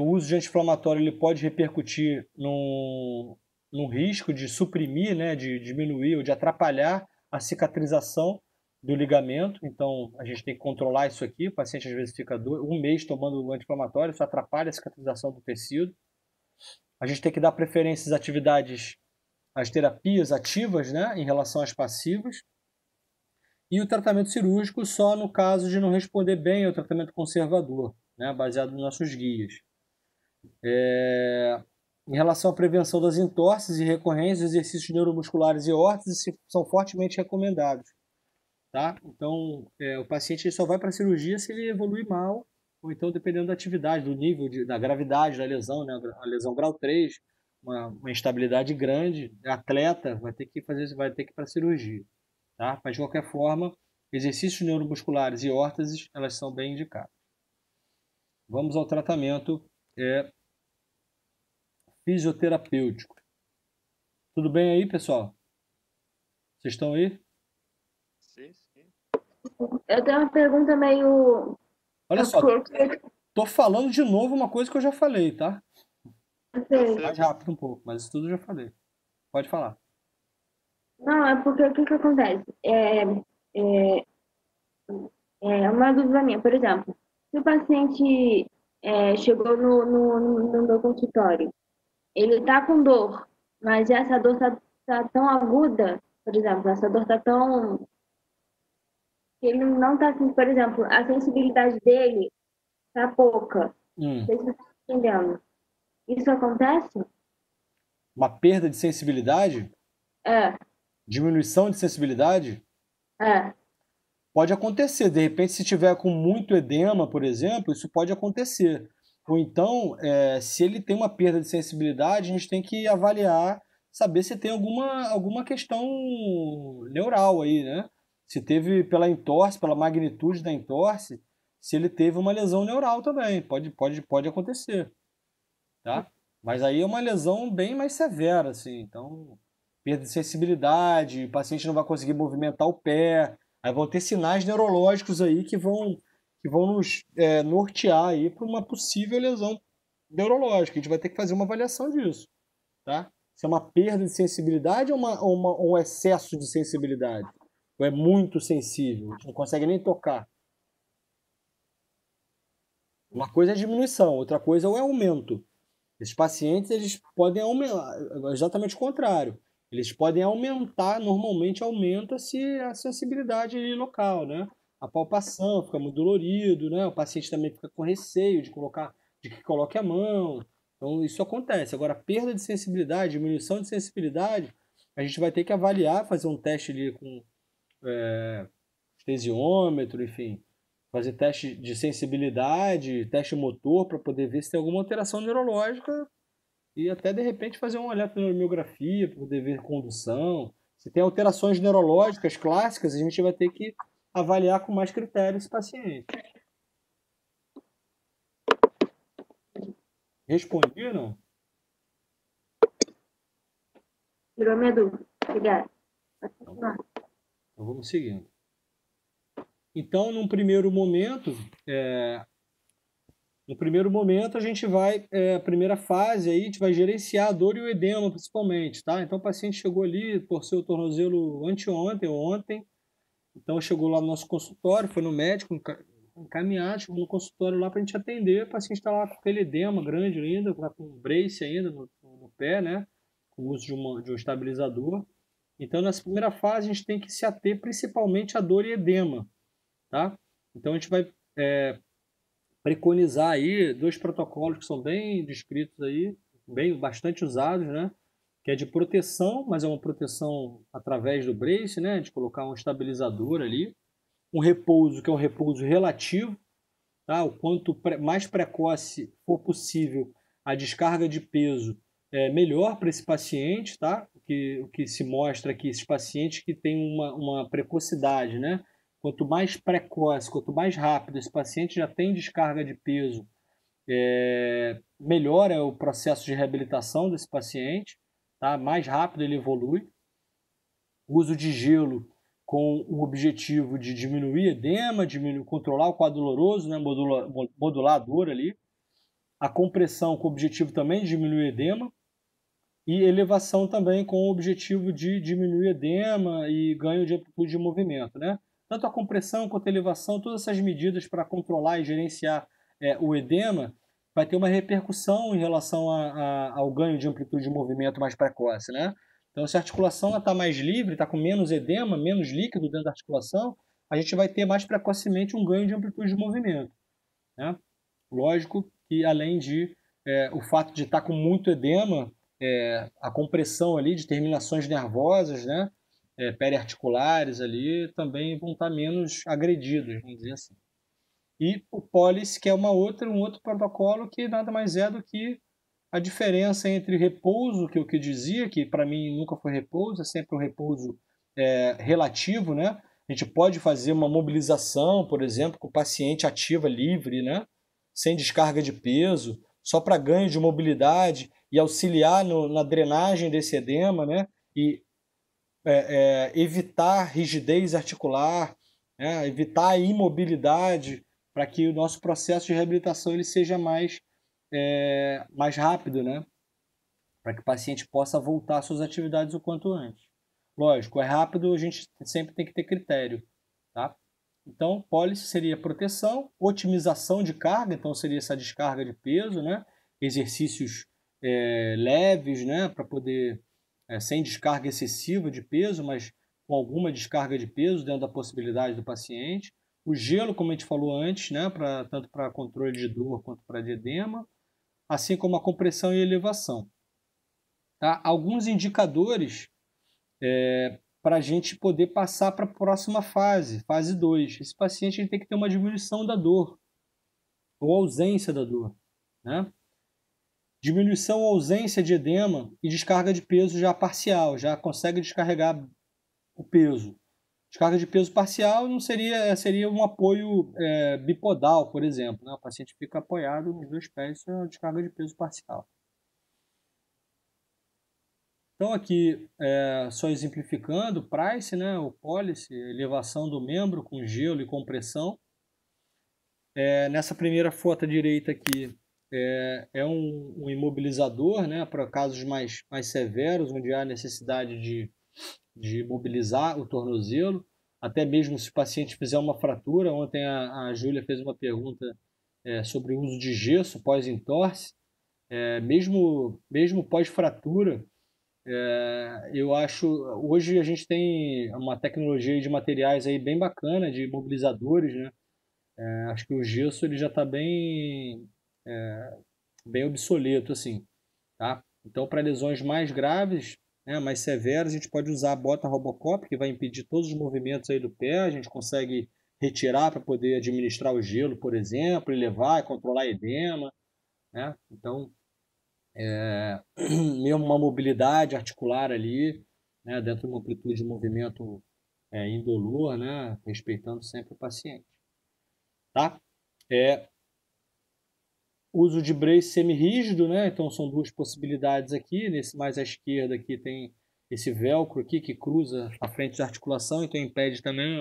O uso de anti-inflamatório ele pode repercutir no risco de suprimir, né, de diminuir ou de atrapalhar a cicatrização do ligamento. Então, a gente tem que controlar isso aqui. O paciente às vezes fica 1 mês tomando anti-inflamatório, isso atrapalha a cicatrização do tecido. A gente tem que dar preferência às atividades, às terapias ativas, né, em relação às passivas. E o tratamento cirúrgico só no caso de não responder bem ao tratamento conservador, né, baseado nos nossos guias. Em relação à prevenção das entorses e recorrências, exercícios neuromusculares e órteses são fortemente recomendados. Tá? Então, o paciente só vai para a cirurgia se ele evoluir mal, ou então dependendo da atividade, do nível, da gravidade da lesão, né? A lesão grau 3, uma instabilidade grande, atleta vai ter que ir para a cirurgia. Tá? Mas de qualquer forma, exercícios neuromusculares e órteses, elas são bem indicadas. Vamos ao tratamento fisioterapêutico. Tudo bem aí, pessoal? Vocês estão aí? Sim, sim. Eu tenho uma pergunta meio... Olha só, tô falando de novo uma coisa que eu já falei, tá? Mais rápido um pouco, mas isso tudo eu já falei. Pode falar. Não, é porque o que acontece? É uma dúvida minha, por exemplo, se o paciente chegou no meu consultório, ele tá com dor, mas essa dor tá tão aguda, por exemplo, essa dor tá tão... que ele não tá assim, por exemplo, a sensibilidade dele tá pouca. Não sei se você tá entendendo. Isso acontece? Uma perda de sensibilidade? É. Diminuição de sensibilidade? É. Pode acontecer. De repente, se tiver com muito edema, por exemplo, isso pode acontecer. Ou então, se ele tem uma perda de sensibilidade, a gente tem que avaliar, saber se tem alguma questão neural aí, né? Se teve pela entorse, pela magnitude da entorse, se ele teve uma lesão neural também. Pode acontecer, tá? Mas aí é uma lesão bem mais severa, assim. Então, perda de sensibilidade, o paciente não vai conseguir movimentar o pé. Aí vão ter sinais neurológicos aí que vão nos nortear aí para uma possível lesão neurológica. A gente vai ter que fazer uma avaliação disso, tá? Se é uma perda de sensibilidade ou um excesso de sensibilidade. Ou é muito sensível, a gente não consegue nem tocar. Uma coisa é diminuição, outra coisa é o aumento. Esses pacientes, eles podem aumentar, exatamente o contrário. Eles podem aumentar, normalmente aumenta-se a sensibilidade local, né? A palpação fica muito dolorido, né? O paciente também fica com receio de que coloque a mão. Então, isso acontece. Agora, perda de sensibilidade, diminuição de sensibilidade, a gente vai ter que avaliar, fazer um teste ali com estesiômetro, enfim, fazer teste de sensibilidade, teste motor, para poder ver se tem alguma alteração neurológica e até de repente fazer uma eletromiografia para poder ver condução. Se tem alterações neurológicas clássicas, a gente vai ter que avaliar com mais critérios esse paciente. Respondi ou não? Tirou minha dúvida. Obrigada. Então vamos seguindo. Então, num primeiro momento, No primeiro momento, a gente vai, a primeira fase aí, a gente vai gerenciar a dor e o edema, principalmente, tá? Então, o paciente chegou ali, torceu o tornozelo anteontem ou ontem, então chegou lá no nosso consultório, foi no médico, encaminhado, chegou no consultório lá para a gente atender, o paciente está lá com aquele edema grande ainda, tá com brace ainda no pé, né? Com o uso de um estabilizador. Então, nessa primeira fase, a gente tem que se ater principalmente à dor e edema, tá? Então, a gente vai preconizar aí 2 protocolos que são bem descritos aí, bastante usados, né? Que é de proteção, mas é uma proteção através do brace, né? De colocar um estabilizador ali. Um repouso, que é um repouso relativo, tá? O quanto mais precoce for possível a descarga de peso, é melhor para esse paciente, tá? O que se mostra que esses pacientes que têm uma precocidade, né? Quanto mais precoce, quanto mais rápido esse paciente já tem descarga de peso, melhor é o processo de reabilitação desse paciente, tá? Mais rápido ele evolui. O uso de gelo com o objetivo de diminuir edema, controlar o quadro doloroso, né? Modular a dor ali. A compressão com o objetivo também de diminuir edema. E elevação também com o objetivo de diminuir edema e ganho de amplitude de movimento, né? Tanto a compressão quanto a elevação, todas essas medidas para controlar e gerenciar o edema, vai ter uma repercussão em relação ao ganho de amplitude de movimento mais precoce, né? Então, se a articulação está mais livre, está com menos edema, menos líquido dentro da articulação, a gente vai ter mais precocemente um ganho de amplitude de movimento, né? Lógico que, além de o fato de estar com muito edema, a compressão ali de terminações nervosas, né, periarticulares ali, também vão estar menos agredidos, vamos dizer assim. E o POLIS, que é um outro protocolo que nada mais é do que a diferença entre repouso, que é o que eu dizia, que para mim nunca foi repouso, é sempre um repouso relativo, né? A gente pode fazer uma mobilização, por exemplo, com o paciente ativa livre, né? Sem descarga de peso, só para ganho de mobilidade e auxiliar na drenagem desse edema, né? E evitar rigidez articular, né? Evitar a imobilidade, para que o nosso processo de reabilitação ele seja mais rápido, né? Para que o paciente possa voltar às suas atividades o quanto antes. Lógico, é rápido, a gente sempre tem que ter critério, tá? Então, pólice seria proteção, otimização de carga, então seria essa descarga de peso, né? Exercícios leves, né? Para poder, sem descarga excessiva de peso, mas com alguma descarga de peso dentro da possibilidade do paciente. O gelo, como a gente falou antes, né? Tanto para controle de dor quanto para de edema, assim como a compressão e elevação. Tá? Alguns indicadores para a gente poder passar para a próxima fase, fase 2. Esse paciente ele tem que ter uma diminuição da dor, ou ausência da dor, né? Diminuição ou ausência de edema e descarga de peso já parcial, já consegue descarregar o peso. Descarga de peso parcial não seria um apoio bipodal, por exemplo, né? O paciente fica apoiado nos 2 pés, isso é uma descarga de peso parcial. Então aqui, só exemplificando, price, né, o policy, elevação do membro com gelo e compressão. Nessa primeira foto à direita aqui, é um imobilizador, né, para casos mais severos, onde há necessidade de mobilizar o tornozelo, até mesmo se o paciente fizer uma fratura. Ontem a Júlia fez uma pergunta sobre o uso de gesso pós-entorse, mesmo pós-fratura. Eu acho, hoje a gente tem uma tecnologia de materiais aí bem bacana, de mobilizadores, né? Acho que o gesso ele já está bem obsoleto, assim, tá? Então, para lesões mais graves, né, mais severas, a gente pode usar a bota Robocop, que vai impedir todos os movimentos aí do pé. A gente consegue retirar para poder administrar o gelo, por exemplo, e levar, controlar edema, né? Então, mesmo uma mobilidade articular ali, né, dentro de uma amplitude de movimento indolor, né, respeitando sempre o paciente. Tá? Uso de brace semi-rígido, né? Então são 2 possibilidades aqui. Nesse mais à esquerda aqui tem esse velcro aqui que cruza a frente da articulação, então impede também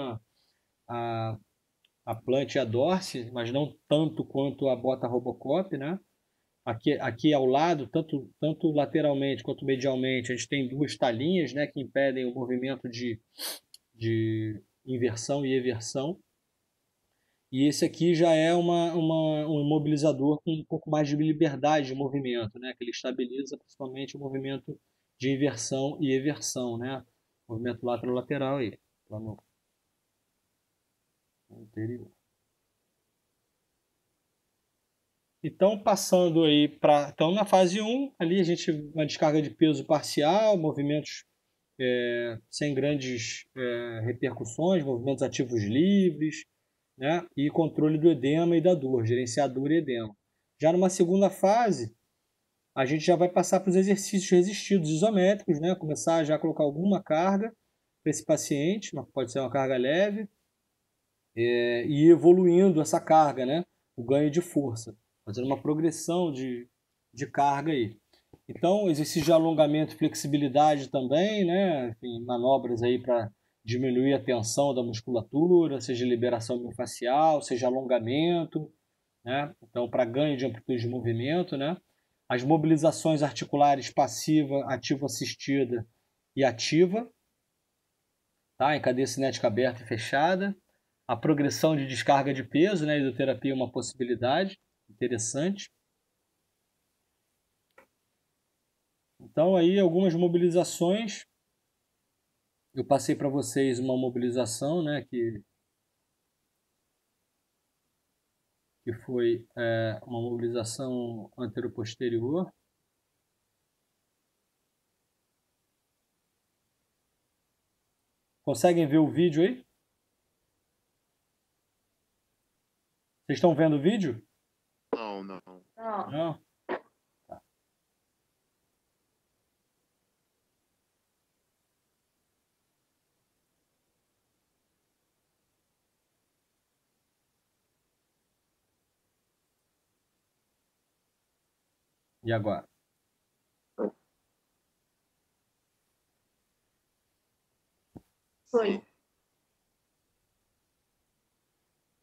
a plant e a dorse, mas não tanto quanto a bota Robocop, né? Aqui ao lado, tanto lateralmente quanto medialmente, a gente tem duas talinhas, né, que impedem o movimento de inversão e eversão. E esse aqui já é um imobilizador com um pouco mais de liberdade de movimento, né, que ele estabiliza principalmente o movimento de inversão e eversão, né? Movimento lateral aí, lá no anterior. Então, passando aí para. Então, na fase 1, ali a gente uma descarga de peso parcial, movimentos sem grandes repercussões, movimentos ativos livres, né? E controle do edema e da dor, gerenciar dor e edema. Já numa segunda fase, a gente já vai passar para os exercícios resistidos isométricos, né? Começar já a colocar alguma carga para esse paciente, pode ser uma carga leve, e ir evoluindo essa carga, né? O ganho de força, fazendo uma progressão de carga aí. Então, exercício de alongamento e flexibilidade também, né? Enfim, manobras aí para diminuir a tensão da musculatura, seja liberação miofascial, seja alongamento, né? Então, para ganho de amplitude de movimento, né? As mobilizações articulares passiva, ativa assistida e ativa, tá? Em cadeia cinética aberta e fechada. A progressão de descarga de peso, né? A hidroterapia é uma possibilidade interessante. Então, aí algumas mobilizações. Eu passei para vocês uma mobilização, né? Que foi uma mobilização anteroposterior. Conseguem ver o vídeo aí? Vocês estão vendo o vídeo? Não, não. Não. Não? E agora? Foi.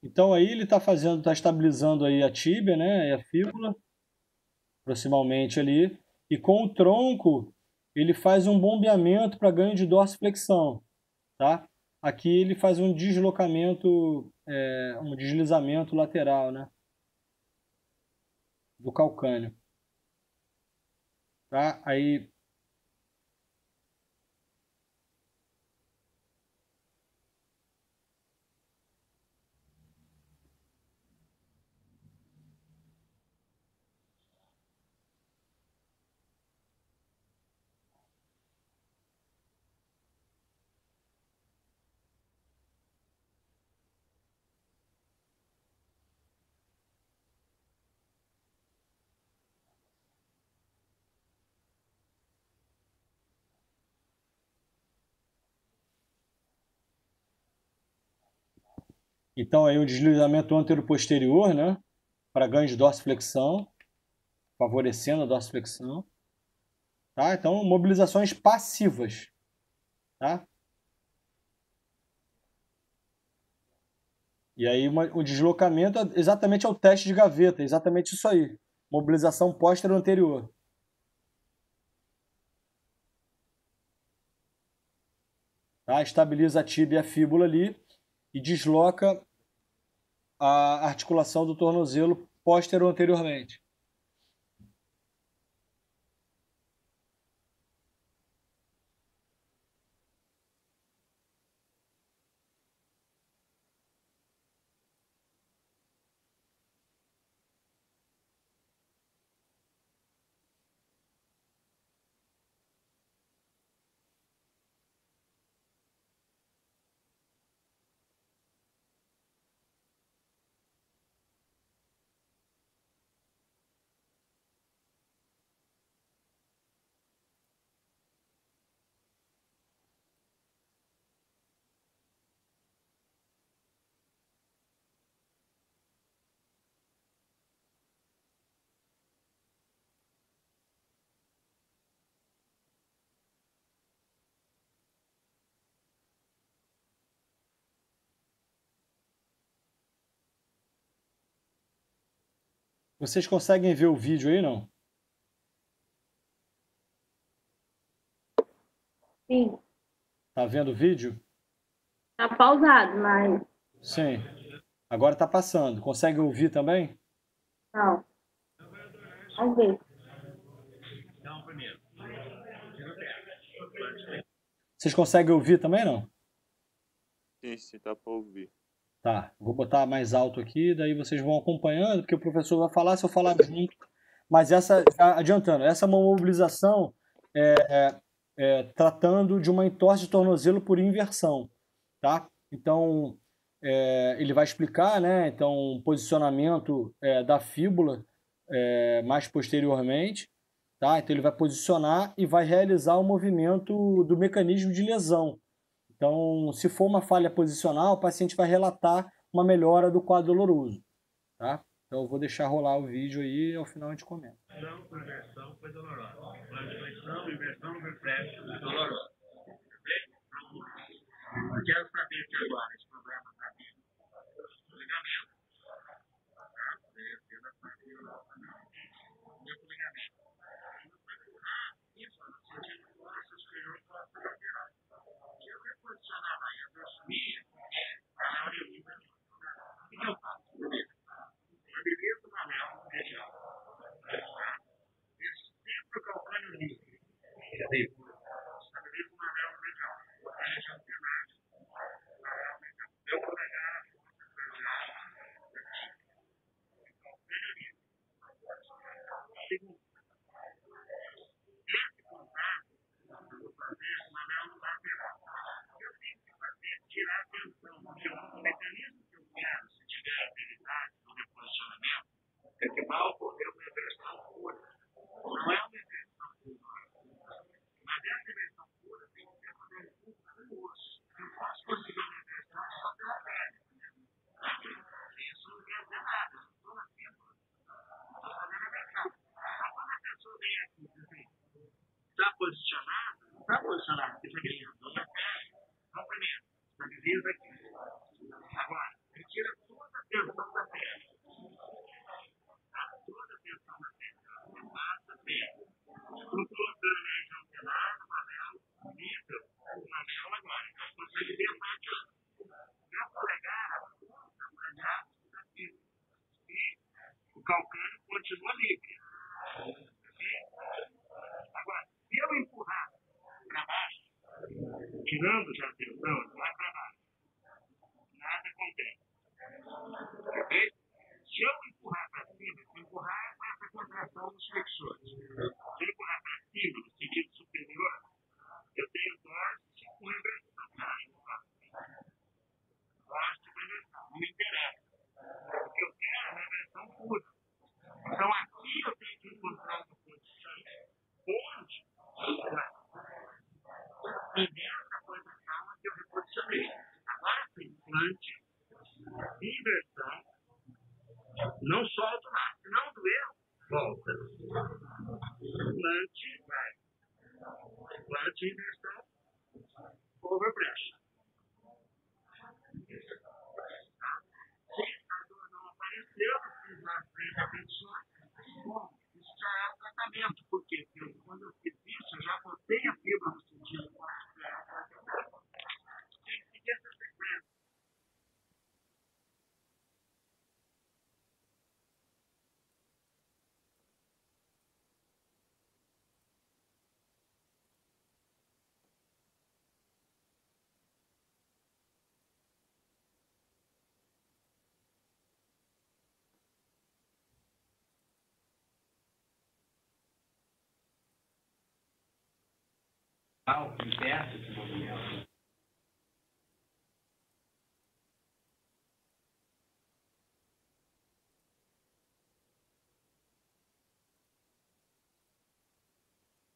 Então aí ele está estabilizando aí a tíbia, né? E a fíbula, proximamente ali. E com o tronco, ele faz um bombeamento para ganho de dorsiflexão, tá? Aqui ele faz um deslocamento, um deslizamento lateral, né? Do calcâneo. Tá? Aí, então aí o deslizamento anteroposterior, né? Para ganho de dorsiflexão, favorecendo a dorsiflexão. Tá? Então, mobilizações passivas. Tá? E aí o deslocamento exatamente é o teste de gaveta, exatamente isso aí. Mobilização póstero anterior. Tá? Estabiliza a tíbia e a fíbula ali e desloca a articulação do tornozelo póstero anteriormente. Vocês conseguem ver o vídeo aí, não? Sim, Tá vendo o vídeo? tá pausado, mas Sim. Agora tá passando. Consegue ouvir também? não. Vamos ver. Vocês conseguem ouvir também, não? Sim, tá pra ouvir. Tá, vou botar mais alto aqui, daí vocês vão acompanhando, porque o professor vai falar, se eu falar junto. Mas essa, já adiantando, essa é uma mobilização tratando de uma entorse de tornozelo por inversão, tá? Então, ele vai explicar, né? Então, o posicionamento da fíbula mais posteriormente, tá? Então, ele vai posicionar e vai realizar o movimento do mecanismo de lesão. Então, se for uma falha posicional, o paciente vai relatar uma melhora do quadro doloroso, tá? Então, eu vou deixar rolar o vídeo aí e ao final a gente comenta. Inversão foi dolorosa. Flexão, inversão, reflexo, dolorosa. Eu quero saber se agora esse problema está vindo no ligamento, tá? Meu ligamento. Isso, no sentido de força superior e força lateral. Se eu reposicionar lá e assumir, a orelha, o que eu faço? Eu beleza do anel região. Sempre o calcânio livre. Estabeleço uma anel região. A região tenária. Eu vou pegar calcânio livre. Segundo, esse contato eu vou fazer uma anel lateral. Eu tenho que fazer, tirar a tensão, porque o mecanismo que eu quero, se tiver habilidade no reposicionamento, é que vai ocorrer uma inversão pura. Não é uma inversão pura. Mas essa inversão pura tem que ser fazer com o osso. Eu posso conseguir uma inversão só pela pele. Isso não quer dizer nada. Eu estou na fíbula. Estou fazendo a inversão. Então, quando a pessoa vem aqui e diz assim, está posicionado? Não está posicionado, porque está ganhando na pele. Não primeiro. Está divisa aqui. Agora, retira toda a tensão da pele. Toda a tensão da pele. Passa a pele. Estou colocando na região telar, no anel, nível, no anel agora. Então, você consegue ver a parte meu polegar, aqui. E o calcânio continua livre. Agora, se eu empurrar para baixo, tirando já a tensão, vai para baixo. Nada acontece. Ok? Se eu empurrar para cima, se empurrar é com essa contração dos flexores. Se eu empurrar para cima, no sentido superior, eu tenho dorso com inversão. Dorso com inversão. Não me interessa. O que eu quero é uma inversão pura. Então aqui eu tenho que encontrar uma posição onde e nessa posição que eu reposicionei. Agora tem implante, inversão, não solto nada. Se não doeu, volta. Implante, vai. Implante, inversão, overpressure. Se a dor não apareceu, fiz as 3 repetições, bom, isso já é o tratamento. Por quê? Porque quando eu fiz isso, eu já botei a fibra no sentido de tem que seguir essa sequência. Impeça esse movimento.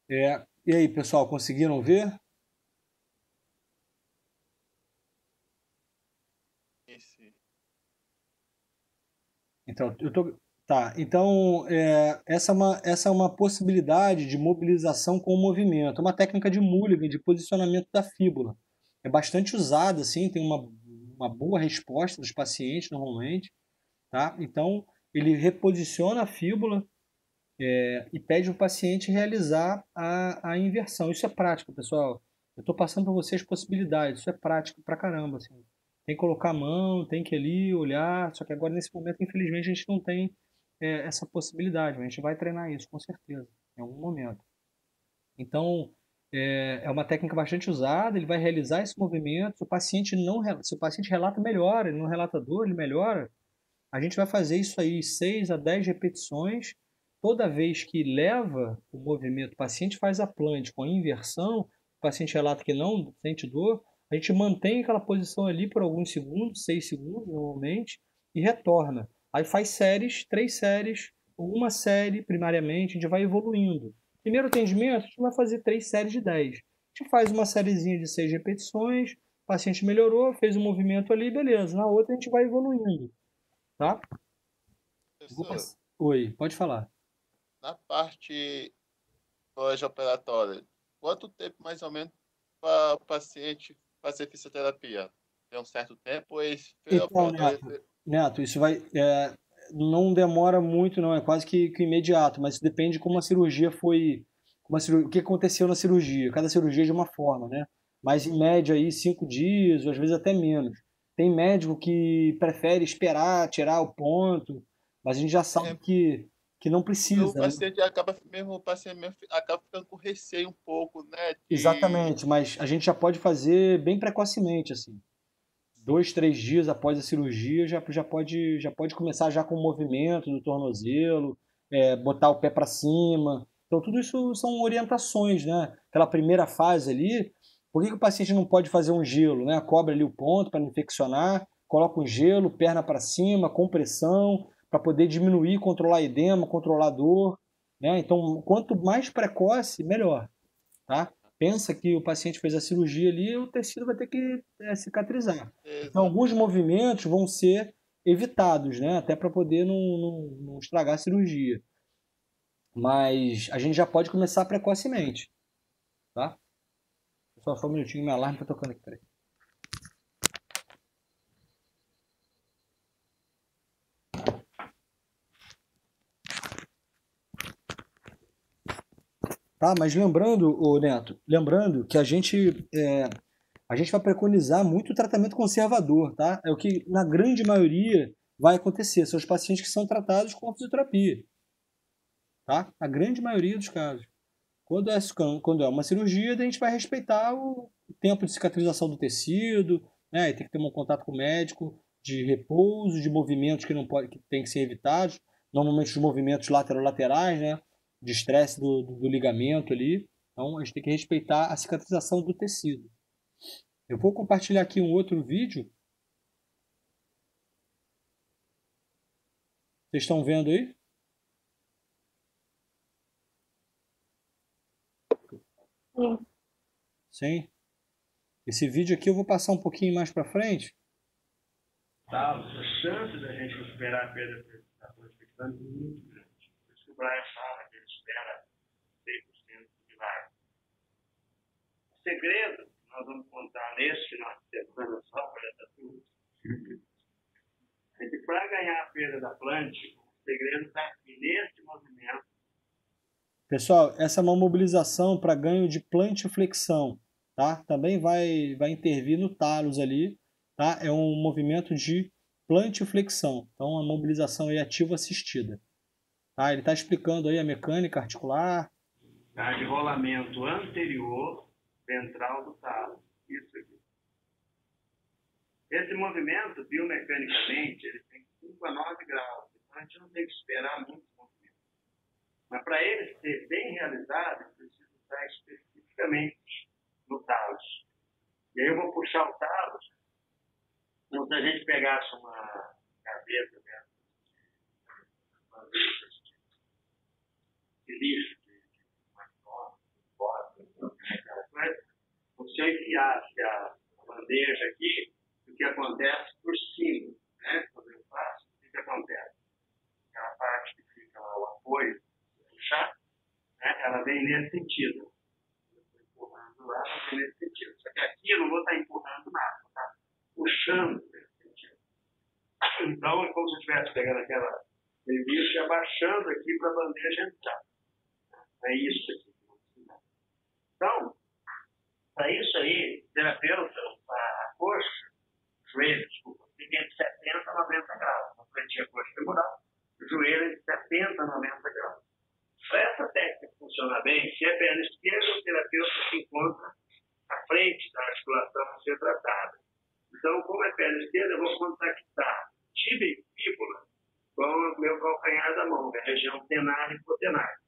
E aí, pessoal, conseguiram ver? Sim. Então, então essa é uma possibilidade de mobilização com o movimento, é uma técnica de Mulligan, de posicionamento da fíbula. É bastante usada, assim, tem uma boa resposta dos pacientes normalmente, tá? Então, ele reposiciona a fíbula e pede o paciente realizar a inversão. Isso é prático, pessoal. Eu estou passando para vocês possibilidades. Isso é prático pra caramba, assim. Tem que colocar a mão, tem que ir ali olhar. Só que agora, nesse momento, infelizmente, a gente não tem essa possibilidade. Mas a gente vai treinar isso, com certeza, em algum momento. Então, é uma técnica bastante usada. Ele vai realizar esse movimento. Se o paciente relata, melhora. Ele não relata dor, ele melhora. A gente vai fazer isso aí 6 a 10 repetições. Toda vez que leva o movimento, o paciente faz a plante com a inversão, o paciente relata que não sente dor, a gente mantém aquela posição ali por alguns segundos, 6 segundos normalmente, e retorna. Aí faz séries, 3 séries, uma série primariamente, a gente vai evoluindo. Primeiro atendimento, a gente vai fazer 3 séries de 10. A gente faz uma sériezinha de 6 repetições, o paciente melhorou, fez um movimento ali, beleza. Na outra a gente vai evoluindo, tá? Professor, Oi, pode falar. na parte pós-operatória, quanto tempo mais ou menos para o paciente fazer fisioterapia? Tem um certo tempo ou Então, Neto, isso não demora muito, não, é quase que imediato, mas depende de como a cirurgia foi, o que aconteceu na cirurgia. Cada cirurgia é de uma forma, né? Mas em média aí 5 dias, ou às vezes até menos. Tem médico que prefere esperar, tirar o ponto, mas a gente já sabe é, que não porque precisa, né? o paciente mesmo acaba ficando com receio um pouco, né? Exatamente, mas a gente já pode fazer bem precocemente, assim. 2, 3 dias após a cirurgia já pode começar já com o movimento do tornozelo, botar o pé para cima. Então tudo isso são orientações, né? Aquela primeira fase ali, por que o paciente não pode fazer um gelo, né? Cobre ali o ponto para não infeccionar, coloca um gelo, perna para cima, compressão, para poder diminuir, controlar edema, controlar dor, né? Então quanto mais precoce, melhor, tá? Pensa que o paciente fez a cirurgia ali, o tecido vai ter que cicatrizar. Então, certeza. alguns movimentos vão ser evitados, né? Até para poder não estragar a cirurgia. Mas a gente já pode começar precocemente, tá? Só um minutinho, meu alarme tá tocando aqui, peraí. Tá, mas lembrando, ô Neto, lembrando que a gente vai preconizar muito tratamento conservador, tá? É o que na grande maioria vai acontecer, são os pacientes que são tratados com a fisioterapia, tá? A grande maioria dos casos. Quando é uma cirurgia, a gente vai respeitar o tempo de cicatrização do tecido, né? E tem que ter um contato com o médico de repouso, de movimentos que não pode, que tem que ser evitados, normalmente os movimentos laterolaterais, né? De estresse do ligamento ali. Então a gente tem que respeitar a cicatrização do tecido. Eu vou compartilhar aqui um outro vídeo. Vocês estão vendo aí? Sim. Sim. Esse vídeo aqui eu vou passar um pouquinho mais para frente. Tá, a chance da gente recuperar a perda da planificação é muito grande. Por isso que o Brian fala que ele espera 100% de milagre. O segredo que nós vamos contar neste final de semana só para essa turma é que para ganhar a perda da plante, o segredo está aqui neste movimento. Pessoal, essa é uma mobilização para ganho de plantiflexão, tá? Também vai intervir no talos ali, tá? É um movimento de plantiflexão, então a mobilização aí ativa assistida, tá? Ele está explicando aí a mecânica articular. Tá? De rolamento anterior ventral do talo. Isso aqui. Esse movimento, biomecanicamente, ele tem 5 a 9 graus. Então a gente não tem que esperar muitos movimentos. Mas para ele ser bem realizado, eu preciso estar especificamente no talos. E aí eu vou puxar o talos, como se a gente pegasse uma gaveta dentro, uma gaveta de lixo, se eu enfiasse a bandeja aqui, o que acontece por cima, né? Quando eu faço, o que acontece? Aquela parte que fica lá, o apoio, puxar, né? Ela vem nesse sentido. Eu estou empurrando lá, ela vem nesse sentido. Só que aqui eu não vou estar empurrando nada, vou estar puxando nesse sentido. Então é como se eu estivesse pegando aquela Serviço abaixando aqui para a bandeja entrar. É isso aqui. Então, para isso aí, terapeuta, a coxa, joelho, desculpa, fica entre 70 a 90 graus. Na frente a coxa femoral, o joelho é de 70 a 90 graus. Para essa técnica funcionar bem, se é perna esquerda, o terapeuta se encontra à frente da articulação a ser tratada. Então, como é perna esquerda, eu vou contactar tíbia e fíbula com o meu calcanhar da mão, que é a região tenar e hipotenar.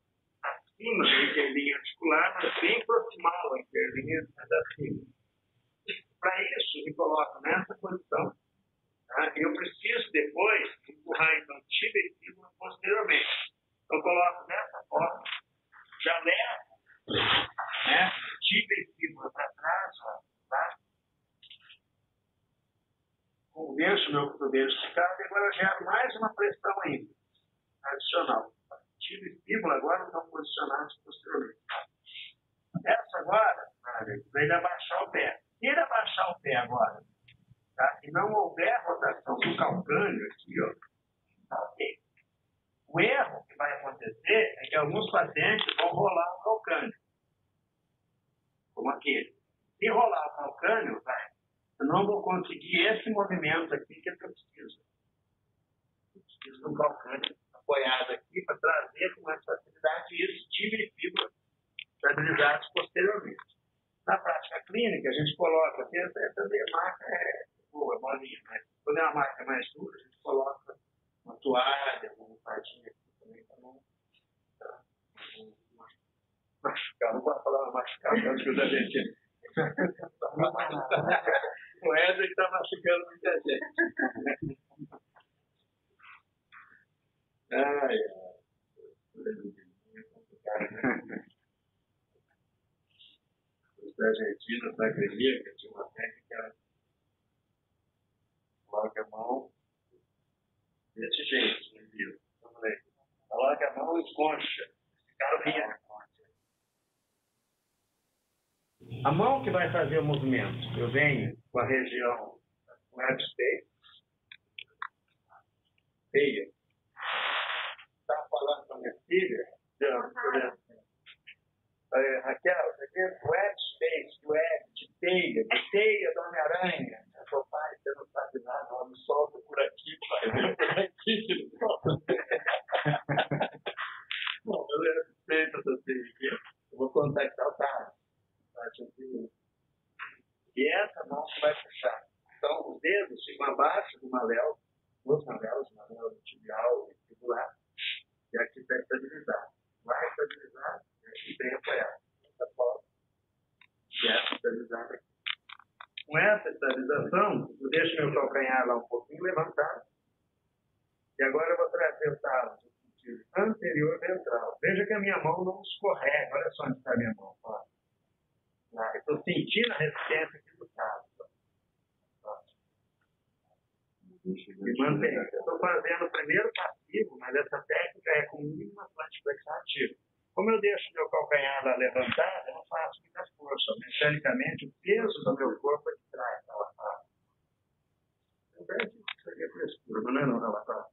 Acima da interlinha articular, mas bem proximal à interlinha da fíbula. Para isso, me coloco nessa posição. Tá? Eu preciso depois empurrar, então, tíbia e fíbula posteriormente. Eu coloco dessa forma, já levo, né, tíbia e fíbula para trás, ó, tá? Convenço o meu cotovelo esticado e agora gero mais uma pressão ainda, adicional. Tíbia e fíbula agora estão posicionados posteriormente. Essa agora, para ele abaixar o pé. Se ele abaixar o pé agora, tá? E não houver rotação do calcânio aqui, ó, tá ok. O erro que vai acontecer é que alguns pacientes vão rolar o calcânio. Como aquele. Se rolar o calcânio, eu não vou conseguir esse movimento aqui que eu preciso. Eu preciso do calcânio apoiado aqui para trazer com mais facilidade isso, tíbia e fíbula estabilizados posteriormente. Na prática clínica, a gente coloca, essa marca é boa, molinha, mas quando é uma marca mais dura, a gente coloca uma toalha, uma almofadinha aqui também para não machucar. Não posso falar machucar, porque acho que da gente. O Éder que está machucando muita gente. Ai, os da Argentina, da academia, tinha uma técnica, coloca a mão desse jeito, no livro. Eu falei, coloca a mão e concha. Cara, vinha. A mão que vai fazer o movimento, eu venho com a região web space, feia. Estava falando com a minha filha, Raquel, você tem web space, web, de teia do Homem-Aranha. Eu falei, pai, você não sabe nada, ela me solta por aqui, pai, por aqui que me solta. Bom, eu respeito essa teia aqui, eu vou contactar o Carlos. E essa mão que vai puxar. Então, os dedos ficam abaixo do maléolo, os maléolos, maléolo tibial e fibular, e aqui está estabilizado. Vai estabilizar e aqui bem apoiado. Essa forma. E essa estabilizada aqui. Com essa estabilização, eu deixo meu calcanhar lá um pouquinho levantado. E agora eu vou trazer o talo do sentido anterior ventral. Veja que a minha mão não escorrega. Olha só onde está a minha mão. Ó. Eu estou sentindo a resistência aqui do talo. E mantém. Eu estou fazendo o primeiro passivo, mas essa técnica é com mínima plantiflexão ativa. Como eu deixo meu calcanhar lá levantado, eu não faço muita força. Mecanicamente, o peso do meu corpo é de trás. Isso aqui é frescura, não é não, relatório.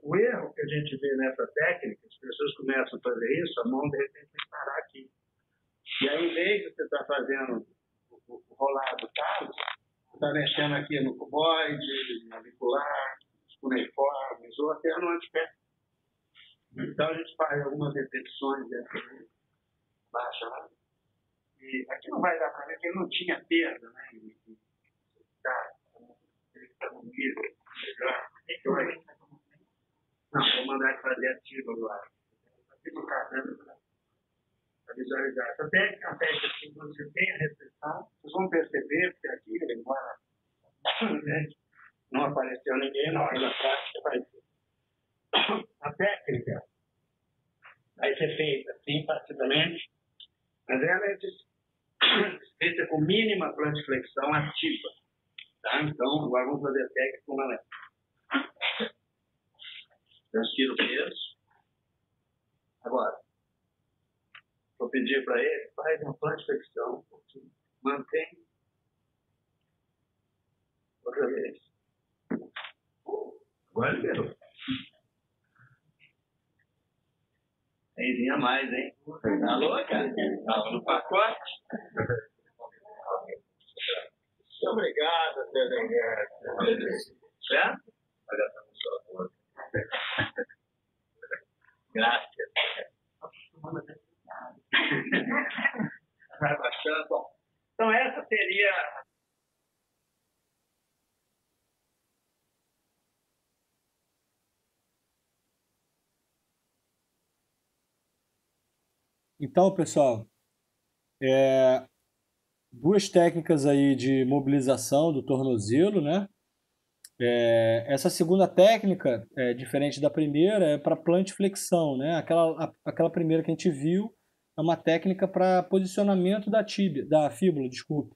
O erro que a gente vê nessa técnica, as pessoas começam a fazer isso, a mão de repente tem que parar aqui. E aí, em vez de você estar fazendo o rolar do talo, você está mexendo aqui no cuboide, navicular, cuneiformes, ou até no antepé. Então, a gente faz algumas repetições dessa baixa lá. E aqui não vai dar para ver, porque não tinha perda, né? Ele está no nível melhor. Não, vou mandar ele fazer ativo agora. Aqui no caderno, para visualizar. Essa técnica é uma técnica que quando você tem a restrição, vocês vão perceber, porque aqui, embora não apareceu ninguém, na hora da prática vai ser. A técnica vai ser feita assim, facilmente, mas ela é feita com mínima plantiflexão ativa. Tá? Então, agora vamos fazer a técnica como ela é. Transfiro o peso. Agora, vou pedir para ele, faz uma plantiflexão, mantém outra vez. Agora liberou. Temzinho a mais, hein? Tá louca? Tava no pacote. Muito obrigado, seu Negueto. Certo? Graças. Vai baixando. Bom, então essa seria... Então, pessoal, duas técnicas aí de mobilização do tornozelo, né? Essa segunda técnica, diferente da primeira, é para plantiflexão, né? Aquela primeira que a gente viu é uma técnica para posicionamento da tíbia, da fíbula, desculpe,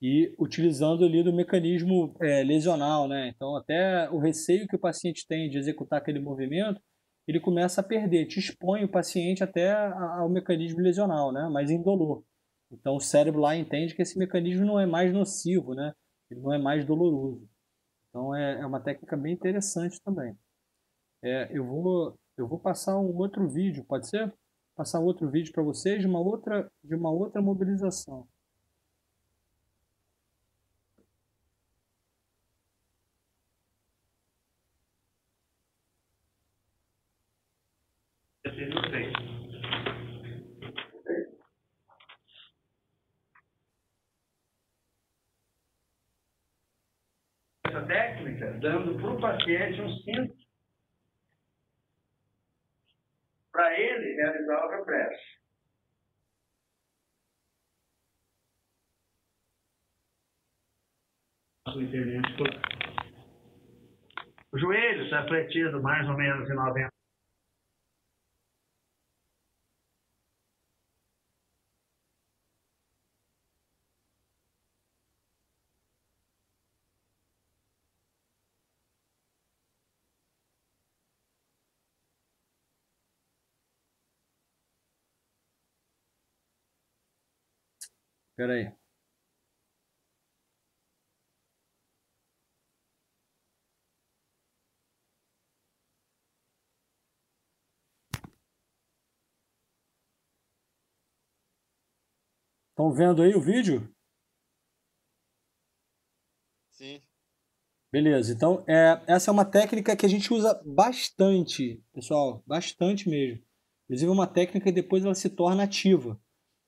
e utilizando ali do mecanismo lesional, né? Então, até o receio que o paciente tem de executar aquele movimento, ele começa a perder, te expõe o paciente até ao mecanismo lesional, né? Mas indolor. Então, o cérebro lá entende que esse mecanismo não é mais nocivo, né? Ele não é mais doloroso. Então é uma técnica bem interessante também. Eu vou passar um outro vídeo, pode ser? Passar um outro vídeo para vocês de uma outra mobilização. Essa técnica dando para o paciente um cinto para ele realizar o reflexo. O joelho está fletido mais ou menos em 90. Espera aí. Estão vendo aí o vídeo? Sim. Beleza, então essa é uma técnica que a gente usa bastante, pessoal, bastante mesmo. Inclusive é uma técnica que depois ela se torna ativa.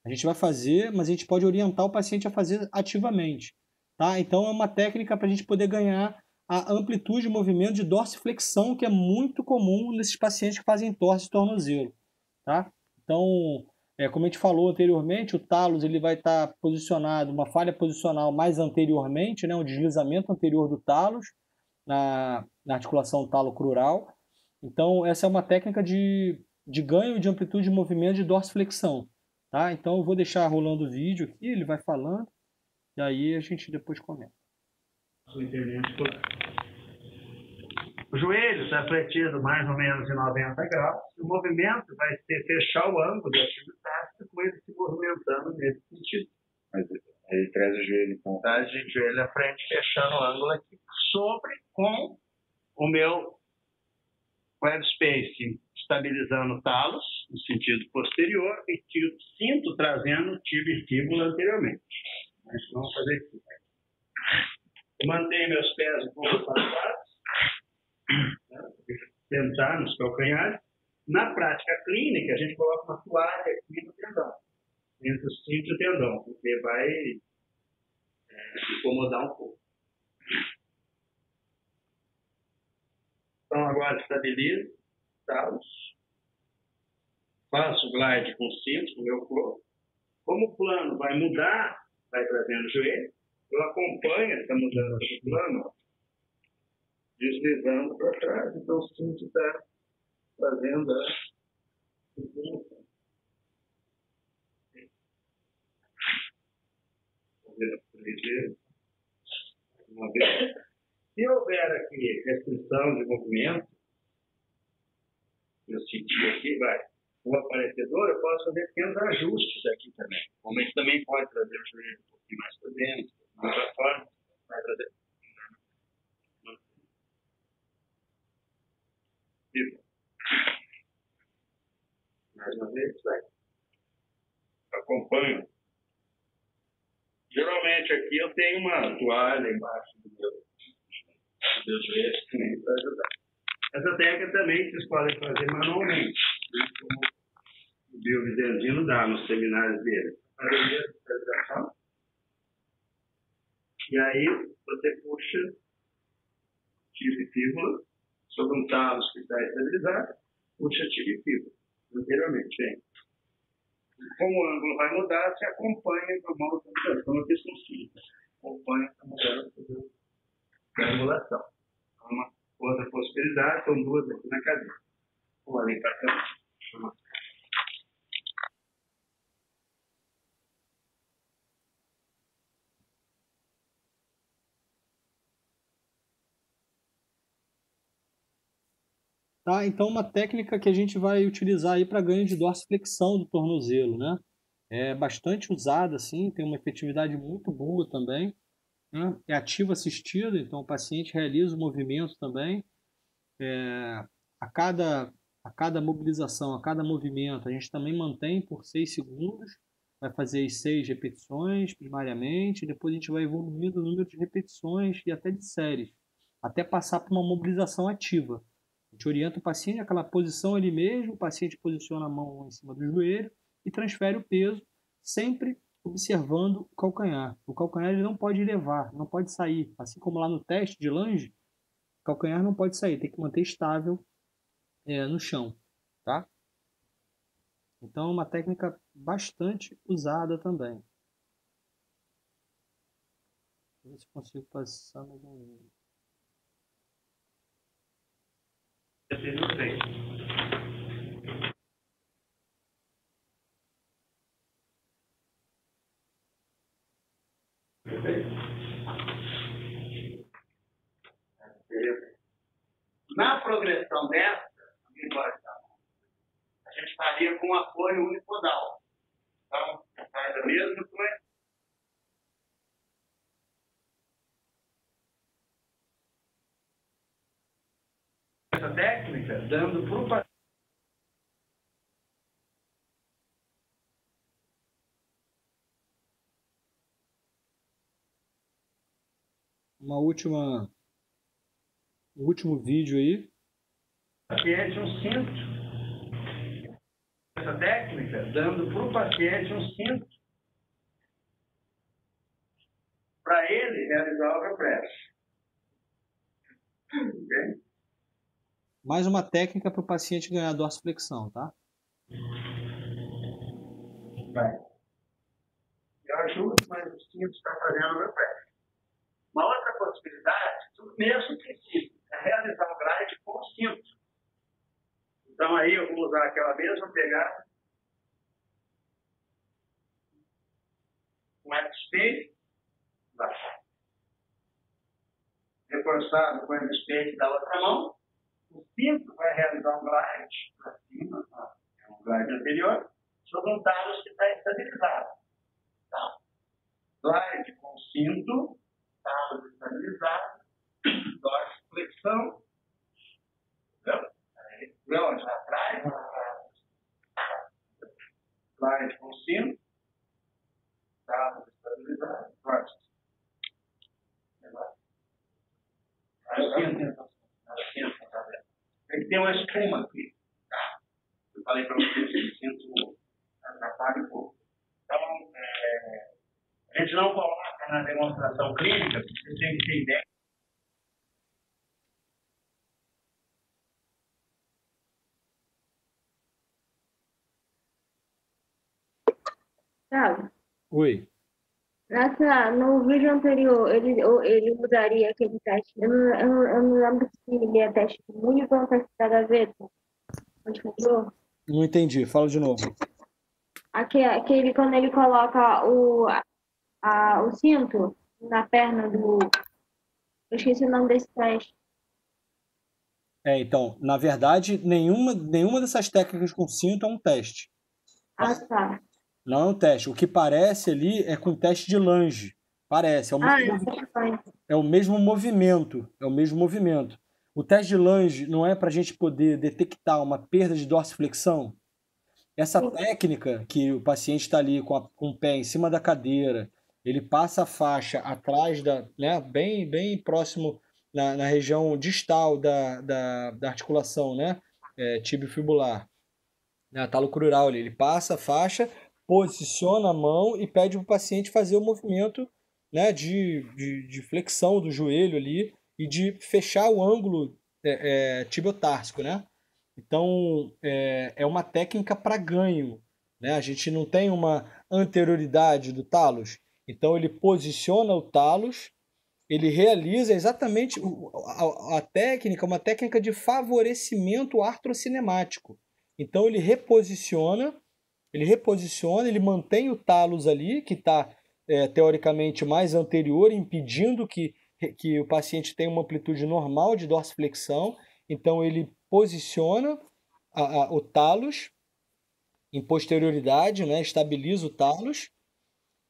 A gente vai fazer, mas a gente pode orientar o paciente a fazer ativamente. Tá? Então é uma técnica para a gente poder ganhar a amplitude de movimento de dorsiflexão, que é muito comum nesses pacientes que fazem torse de tornozelo. Tá? Então, como a gente falou anteriormente, o talos ele vai estar posicionado, uma falha posicional mais anteriormente, né, um deslizamento anterior do talos na articulação talo-crural. Então, essa é uma técnica de ganho de amplitude de movimento de dorsiflexão. Tá? Então, eu vou deixar rolando o vídeo aqui, ele vai falando, e aí a gente depois comenta. O joelho está fletido mais ou menos em 90 graus. O movimento vai ser fechar o ângulo da atividade com ele se movimentando nesse sentido. Mas ele traz o joelho, então. Traz de joelho à frente, fechando o ângulo aqui. Sobre com o meu web space estabilizando o talos no sentido posterior e cinto trazendo tibia e fíbula anteriormente. Mas vamos fazer aqui. Mantenho meus pés um pouco afastados. Sentar nos calcanhares. Na prática clínica, a gente coloca uma toalha aqui no tendão, entre o cinto e o tendão, porque vai incomodar um pouco. Então, agora estabilizo, talos. Faço glide com o cinto no meu corpo. Como o plano vai mudar, vai trazendo o joelho, eu acompanho essa mudança do plano, deslizando para trás, então o cinto está fazendo a definição. Fazendo 3 vezes. Uma vez. Se houver aqui restrição de movimento, eu senti aqui, o aparecedor, eu posso fazer pequenos ajustes aqui também. Como a gente também pode trazer o joelho um pouquinho mais para dentro, mais para fora, vai trazer. acompanho. Geralmente aqui eu tenho uma toalha embaixo do meu joelho também para ajudar. Essa técnica também vocês podem fazer manualmente, como o Bill Vizentino dá nos seminários dele. Fazer a visualização. E aí você puxa tiro e fíbula sobre um talos que está estabilizado, puxa tiro e fíbula, anteriormente, hein? Como o ângulo vai mudar, você acompanha com a mão da como eu fiz com o fio. Acompanha a mudança da angulação. Uma outra possibilidade, são duas aqui na cadeira. Vou ali para cá. Tá? Então, uma técnica que a gente vai utilizar aí para ganho de dorsiflexão do tornozelo, né? É bastante usada, assim, tem uma efetividade muito boa também, né? É ativo assistido, então o paciente realiza o movimento também. A cada mobilização, a cada movimento, a gente também mantém por 6 segundos, vai fazer as 6 repetições primariamente, depois a gente vai evoluindo o número de repetições e até de séries, até passar por uma mobilização ativa. A gente orienta o paciente naquela posição ali mesmo, o paciente posiciona a mão em cima do joelho e transfere o peso, sempre observando o calcanhar. O calcanhar ele não pode levar, não pode sair. Assim como lá no teste de lunge, o calcanhar não pode sair, tem que manter estável no chão. Tá? Então é uma técnica bastante usada também. Vou ver se consigo passar mais um vídeo. Na progressão dessa, a gente faria com apoio unipodal. Então, faz a mesma coisa. Essa técnica, dando para o paciente. O último vídeo aí. Paciente um cinto. Essa técnica, dando para o paciente um cinto para ele realizar o refresh. Ok? Mais uma técnica para o paciente ganhar dorsiflexão, tá? Vai. Eu ajudo, mas o cinto está fazendo o refresh. Uma outra possibilidade, do mesmo princípio, é realizar o glide com o cinto. Então aí eu vou usar aquela mesma pegada. Com X-Space, baixar. Reforçado com o X-Space da outra mão. O cinto vai realizar um glide para cima, é um glide anterior, sobre um talos que está estabilizado. Tá? Glide com o cinto, talos estabilizado, dorsiflexão. Vê onde? Lá atrás. Slide com o cinto. Talos estabilizado. Dorsiflexão. Tem que ter uma espuma aqui. Tá? Eu falei para vocês que o cinto atrapalha um pouco. Então, a gente não coloca na demonstração clínica, porque vocês têm que ter ideia. Sabe? Oi. No vídeo anterior, ele usaria aquele teste. Eu não lembro se ele é teste único ou teste da gaveta. Onde comprou? Não entendi. Fala de novo. Aquele quando ele coloca o cinto na perna do... Eu esqueci o nome desse teste. Então, na verdade, nenhuma dessas técnicas com cinto é um teste. Ah, tá. Não é um teste. O que parece ali é com teste de lunge. Parece. É o mesmo movimento. É o mesmo movimento. O teste de lunge não é para a gente poder detectar uma perda de dorsiflexão? Essa técnica que o paciente está ali com o pé em cima da cadeira, ele passa a faixa atrás né, bem próximo na região distal da articulação, né, tibio-fibular, né, talo crural ali. Ele passa a faixa, posiciona a mão e pede para o paciente fazer o movimento, né, de flexão do joelho ali e de fechar o ângulo tibiotársico, né? Então, é uma técnica para ganho, né? A gente não tem uma anterioridade do talos. Então, ele posiciona o talos, ele realiza exatamente a técnica, uma técnica de favorecimento artrocinemático. Então, ele mantém o talos ali, que está teoricamente mais anterior, impedindo que o paciente tenha uma amplitude normal de dorsiflexão. Então, ele posiciona o talos em posterioridade, né? Estabiliza o talos,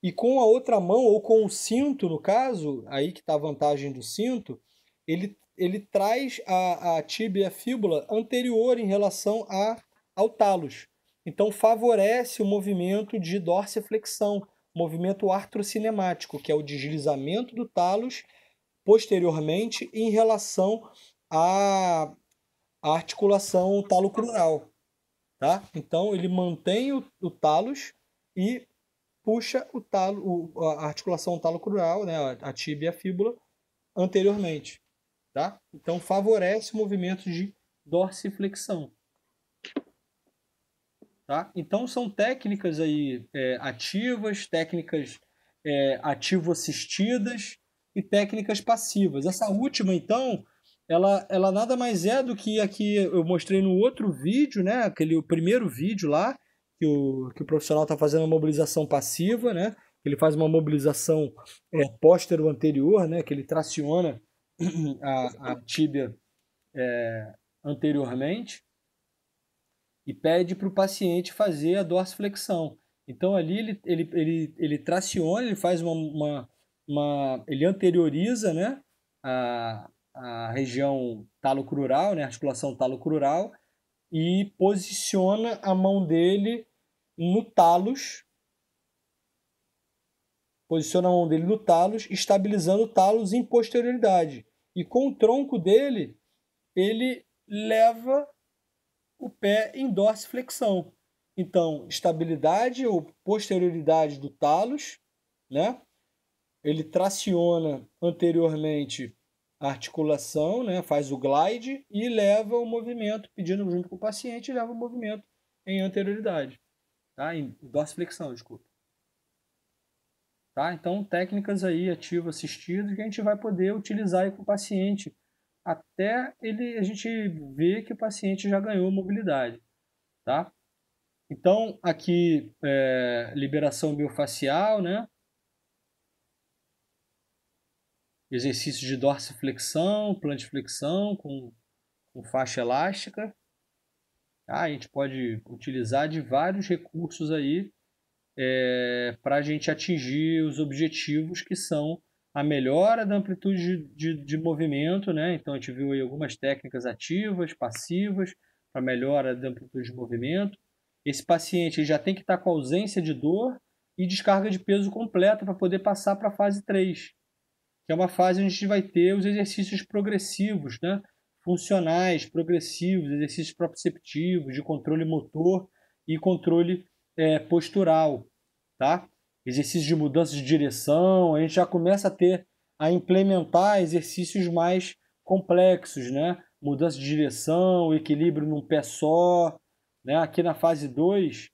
e com a outra mão, ou com o cinto, no caso, aí que está a vantagem do cinto, ele traz a tíbia e a fíbula anterior em relação ao talos. Então, favorece o movimento de dorsiflexão, movimento artrocinemático, que é o deslizamento do talos posteriormente em relação à articulação talocrural, tá? Então, ele mantém o talos e puxa a articulação talocrural, né, a tíbia e a fíbula, anteriormente, tá? Então, favorece o movimento de dorsiflexão, tá? Então, são técnicas aí ativas, técnicas ativo-assistidas e técnicas passivas. Essa última, então, ela nada mais é do que aqui eu mostrei no outro vídeo, né? O primeiro vídeo lá, que o profissional está fazendo a mobilização passiva, né? Ele faz uma mobilização póstero-anterior, né? Que ele traciona a tíbia anteriormente e pede para o paciente fazer a dorsiflexão. Então ali ele traciona, ele faz ele anterioriza, né, a região talocrural, né, a articulação talocrural, e posiciona a mão dele no talos, estabilizando o talos em posterioridade. E com o tronco dele, ele leva o pé em dorsiflexão. Então, estabilidade ou posterioridade do talos, né? Ele traciona anteriormente a articulação, né? Faz o glide e leva o movimento, pedindo junto com o paciente, leva o movimento em anterioridade, tá? Em dorsiflexão, desculpa. Tá? Então, técnicas aí ativo assistido que a gente vai poder utilizar aí com o paciente até a gente ver que o paciente já ganhou mobilidade, tá? Então, aqui, liberação miofascial, né? Exercício de dorsiflexão, plantiflexão com faixa elástica. Tá? A gente pode utilizar de vários recursos aí para a gente atingir os objetivos que são a melhora da amplitude de movimento, né? Então, a gente viu aí algumas técnicas ativas, passivas, para melhora da amplitude de movimento. Esse paciente já tem que estar com ausência de dor e descarga de peso completa para poder passar para a fase 3, que é uma fase onde a gente vai ter os exercícios progressivos, né? Funcionais, progressivos, exercícios proprioceptivos, de controle motor e controle postural, tá? Exercícios de mudança de direção, a gente já começa a implementar exercícios mais complexos, né? Mudança de direção, equilíbrio num pé só, né? Aqui na fase 2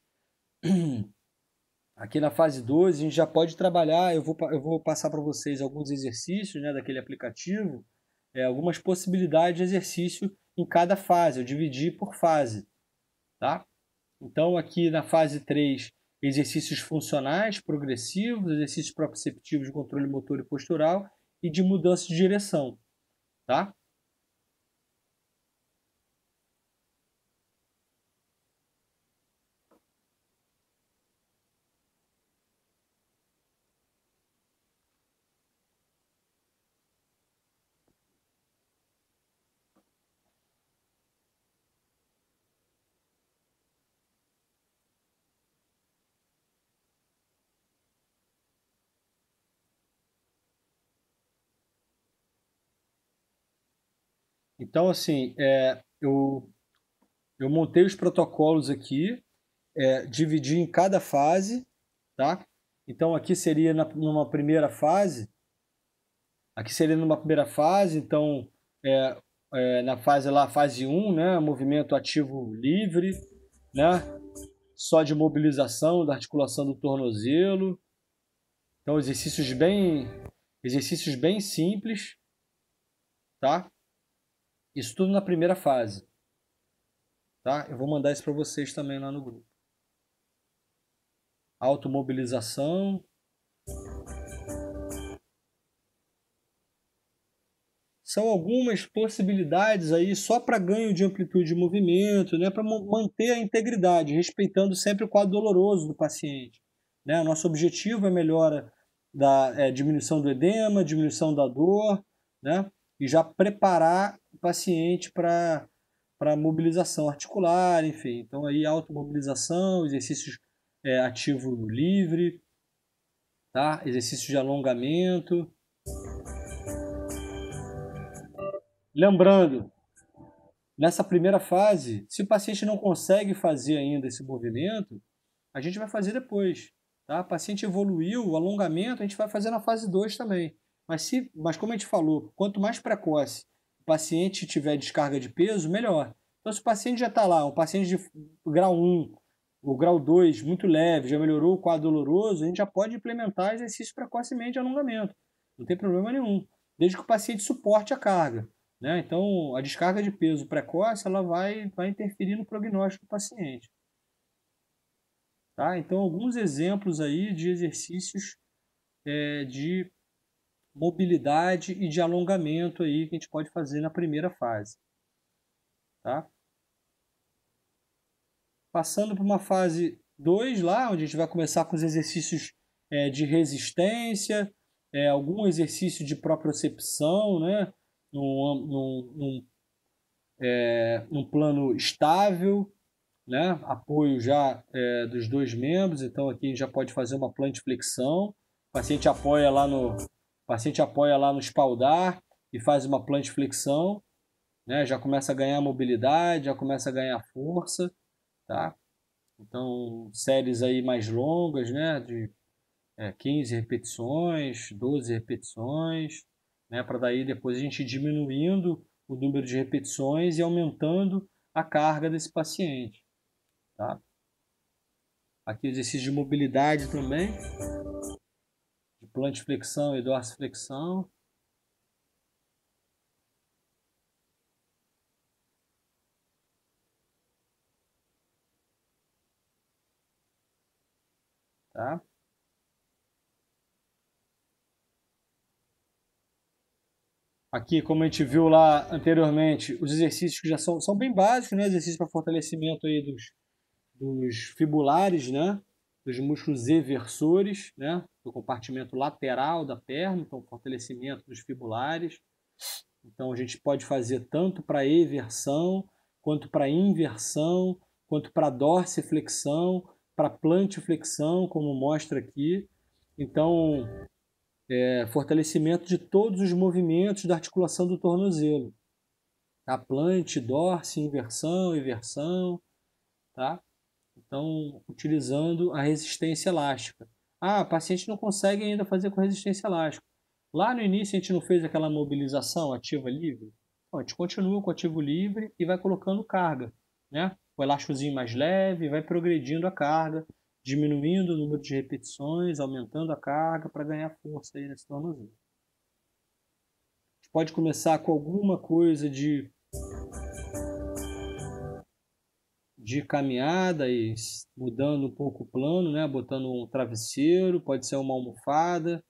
a gente já pode trabalhar, eu vou passar para vocês alguns exercícios, né, daquele aplicativo, algumas possibilidades de exercício em cada fase, eu dividi por fase, tá? Então aqui na fase 3, exercícios funcionais, progressivos, exercícios proprioceptivos de controle motor e postural e de mudança de direção, tá? Então, assim, eu montei os protocolos aqui, dividi em cada fase, tá? Então, aqui seria numa primeira fase. Então, na fase lá, fase 1, né? Movimento ativo livre, né? Só de mobilização da articulação do tornozelo. Então, exercícios bem simples, tá? Isso tudo na primeira fase, tá? Eu vou mandar isso para vocês também lá no grupo. Automobilização. São algumas possibilidades aí só para ganho de amplitude de movimento, né? Para manter a integridade, respeitando sempre o quadro doloroso do paciente, né? Nosso objetivo é melhora da diminuição do edema, diminuição da dor, né? E já preparar o paciente para mobilização articular, enfim. Então aí automobilização, exercícios ativo livre, tá? Exercícios de alongamento. Lembrando, nessa primeira fase, se o paciente não consegue fazer ainda esse movimento, a gente vai fazer depois. Tá? O paciente evoluiu, o alongamento a gente vai fazer na fase 2 também. Mas como a gente falou, quanto mais precoce o paciente tiver descarga de peso, melhor. Então, se o paciente já está lá, um paciente de grau 1 ou grau 2, muito leve, já melhorou o quadro doloroso, a gente já pode implementar exercício precocemente de alongamento. Não tem problema nenhum, desde que o paciente suporte a carga. Né? Então, a descarga de peso precoce ela vai interferir no prognóstico do paciente. Tá? Então, alguns exemplos aí de exercícios de mobilidade e de alongamento aí que a gente pode fazer na primeira fase. Tá? Passando para uma fase 2 lá, onde a gente vai começar com os exercícios de resistência, algum exercício de propriocepção, né? Num plano estável, né? Apoio já dos dois membros, então aqui a gente já pode fazer uma plantiflexão. O paciente apoia lá no espaldar e faz uma plantiflexão, né? Já começa a ganhar mobilidade, já começa a ganhar força, tá? Então, séries aí mais longas, né? De 15 repetições, 12 repetições, né? Para daí depois a gente ir diminuindo o número de repetições e aumentando a carga desse paciente. Tá? Aqui o exercício de mobilidade também, de plantiflexão e dorsiflexão. Tá? Aqui, como a gente viu lá anteriormente, os exercícios que já são bem básicos, né? Exercício para fortalecimento aí dos fibulares, né? Dos músculos eversores, né? Do compartimento lateral da perna, então fortalecimento dos fibulares. Então a gente pode fazer tanto para eversão, quanto para inversão, quanto para dorsiflexão, para plantiflexão, como mostra aqui. Então, fortalecimento de todos os movimentos da articulação do tornozelo. Tá? Plant, dorse, inversão, eversão, tá? Então, utilizando a resistência elástica. O paciente não consegue ainda fazer com resistência elástica. Lá no início a gente não fez aquela mobilização ativa livre? Então, a gente continua com o ativo livre e vai colocando carga, né? O elásticozinho mais leve, vai progredindo a carga, diminuindo o número de repetições, aumentando a carga para ganhar força aí nesse tornozelo. A gente pode começar com alguma coisa de caminhada e mudando um pouco o plano, né? Botando um travesseiro, pode ser uma almofada,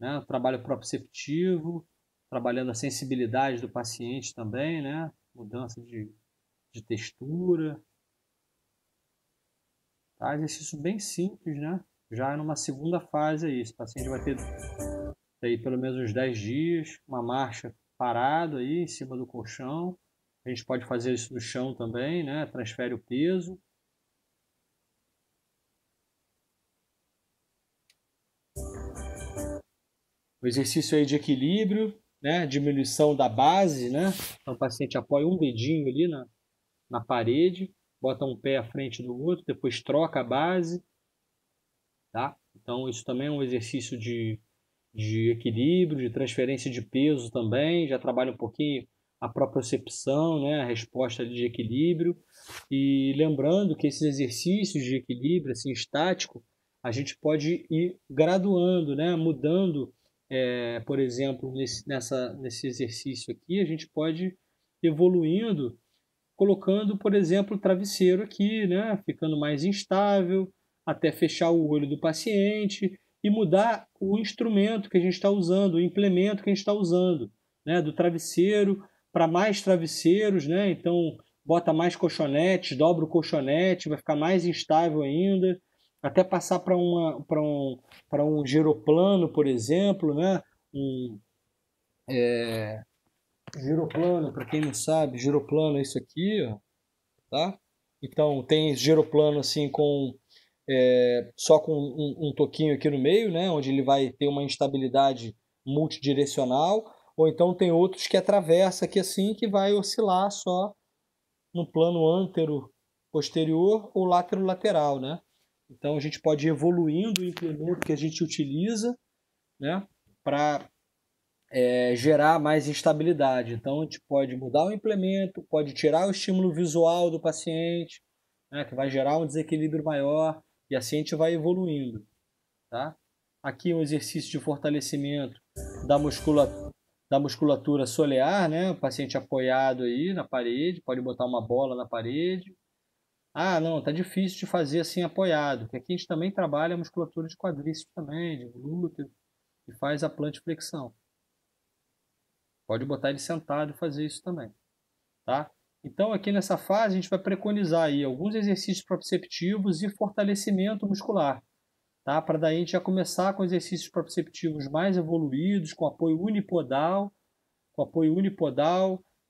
né? Trabalho proprioceptivo, trabalhando a sensibilidade do paciente também, né? Mudança de textura. Tá? Exercício bem simples, né? Já numa segunda fase aí, esse paciente vai ter aí pelo menos uns 10 dias, uma marcha parado aí em cima do colchão. A gente pode fazer isso no chão também, né? Transfere o peso. O exercício aí de equilíbrio, né? Diminuição da base, né? Então o paciente apoia um dedinho ali na parede, bota um pé à frente do outro, depois troca a base, tá? Então isso também é um exercício de equilíbrio, de transferência de peso também, já trabalha um pouquinho a propriocepção, né? A resposta ali de equilíbrio. E lembrando que esses exercícios de equilíbrio assim, estático, a gente pode ir graduando, né? Mudando, por exemplo, nesse exercício aqui, a gente pode evoluindo, colocando, por exemplo, o travesseiro aqui, né? Ficando mais instável, até fechar o olho do paciente e mudar o instrumento que a gente está usando, o implemento que a gente está usando, né? Do travesseiro para mais travesseiros, né? Então, bota mais colchonetes, dobra o colchonete, vai ficar mais instável ainda, até passar para um giroplano, por exemplo, né? Giroplano, para quem não sabe, giroplano é isso aqui, ó, tá? Então, tem giroplano assim só com um toquinho aqui no meio, né? Onde ele vai ter uma instabilidade multidirecional, ou então tem outros que atravessa aqui assim, que vai oscilar só no plano antero-posterior ou látero-lateral, né? Então a gente pode ir evoluindo o implemento que a gente utiliza, né? Para gerar mais instabilidade. Então a gente pode mudar o implemento, pode tirar o estímulo visual do paciente, né? Que vai gerar um desequilíbrio maior, e assim a gente vai evoluindo, tá? Aqui um exercício de fortalecimento da musculatura solear, né? O paciente apoiado aí na parede, pode botar uma bola na parede. Ah, não, tá difícil de fazer assim apoiado, porque aqui a gente também trabalha a musculatura de quadríceps também, de glúteo, e faz a plantiflexão. Pode botar ele sentado e fazer isso também, tá? Então aqui nessa fase a gente vai preconizar aí alguns exercícios proprioceptivos e fortalecimento muscular, tá? Para daí a gente já começar com exercícios proprioceptivos mais evoluídos, com apoio unipodal,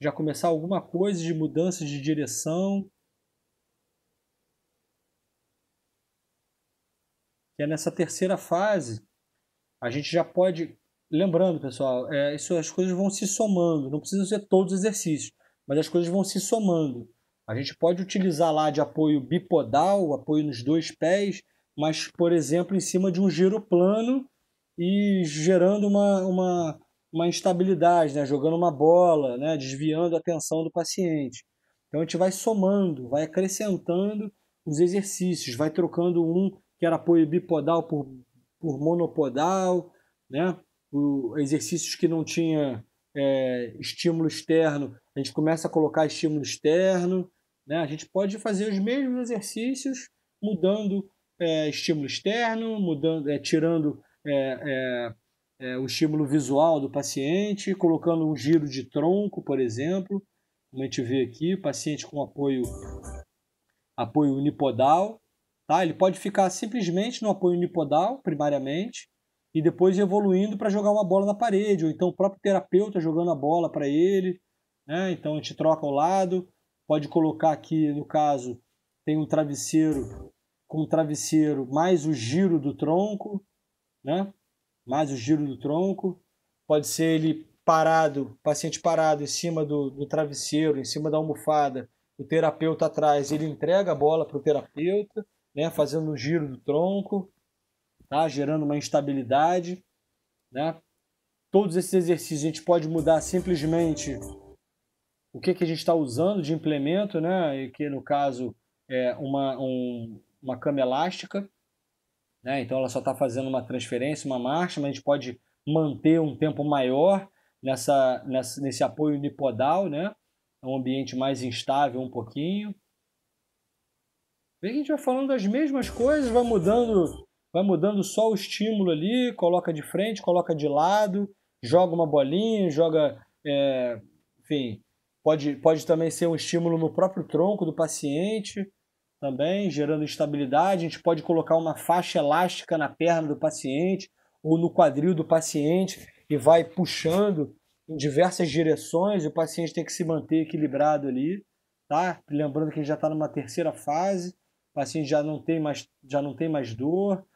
já começar alguma coisa de mudança de direção, que é nessa terceira fase, a gente já pode, lembrando pessoal, as coisas vão se somando, não precisam ser todos os exercícios, mas as coisas vão se somando. A gente pode utilizar lá de apoio bipodal, apoio nos dois pés, mas, por exemplo, em cima de um giro plano e gerando uma instabilidade, né? Jogando uma bola, né? Desviando a atenção do paciente. Então a gente vai somando, vai acrescentando os exercícios, vai trocando um que era apoio bipodal por monopodal, né? Exercícios que não tinha estímulo externo, a gente começa a colocar estímulo externo, né? A gente pode fazer os mesmos exercícios mudando estímulo externo, tirando o estímulo visual do paciente, colocando um giro de tronco, por exemplo, como a gente vê aqui, paciente com apoio unipodal, tá? Ele pode ficar simplesmente no apoio unipodal, primariamente, e depois evoluindo para jogar uma bola na parede, ou então o próprio terapeuta jogando a bola para ele, né? Então a gente troca ao lado, pode colocar aqui, no caso, tem um travesseiro com o travesseiro mais o giro do tronco, né? Mais o giro do tronco, pode ser ele parado, paciente parado em cima do travesseiro, em cima da almofada, o terapeuta atrás, ele entrega a bola para o terapeuta, né? Fazendo o giro do tronco, tá? Gerando uma instabilidade, né? Todos esses exercícios a gente pode mudar simplesmente o que a gente está usando de implemento, né? E que no caso é uma cama elástica, né? Então ela só está fazendo uma transferência, uma marcha, mas a gente pode manter um tempo maior nesse apoio unipodal, né? É um ambiente mais instável um pouquinho. Vê que a gente vai falando das mesmas coisas, vai mudando só o estímulo ali, coloca de frente, coloca de lado, joga uma bolinha, enfim, pode também ser um estímulo no próprio tronco do paciente, também gerando instabilidade. A gente pode colocar uma faixa elástica na perna do paciente ou no quadril do paciente e vai puxando em diversas direções, e o paciente tem que se manter equilibrado ali, tá? Lembrando que a gente já está numa terceira fase, o paciente já não tem mais dor,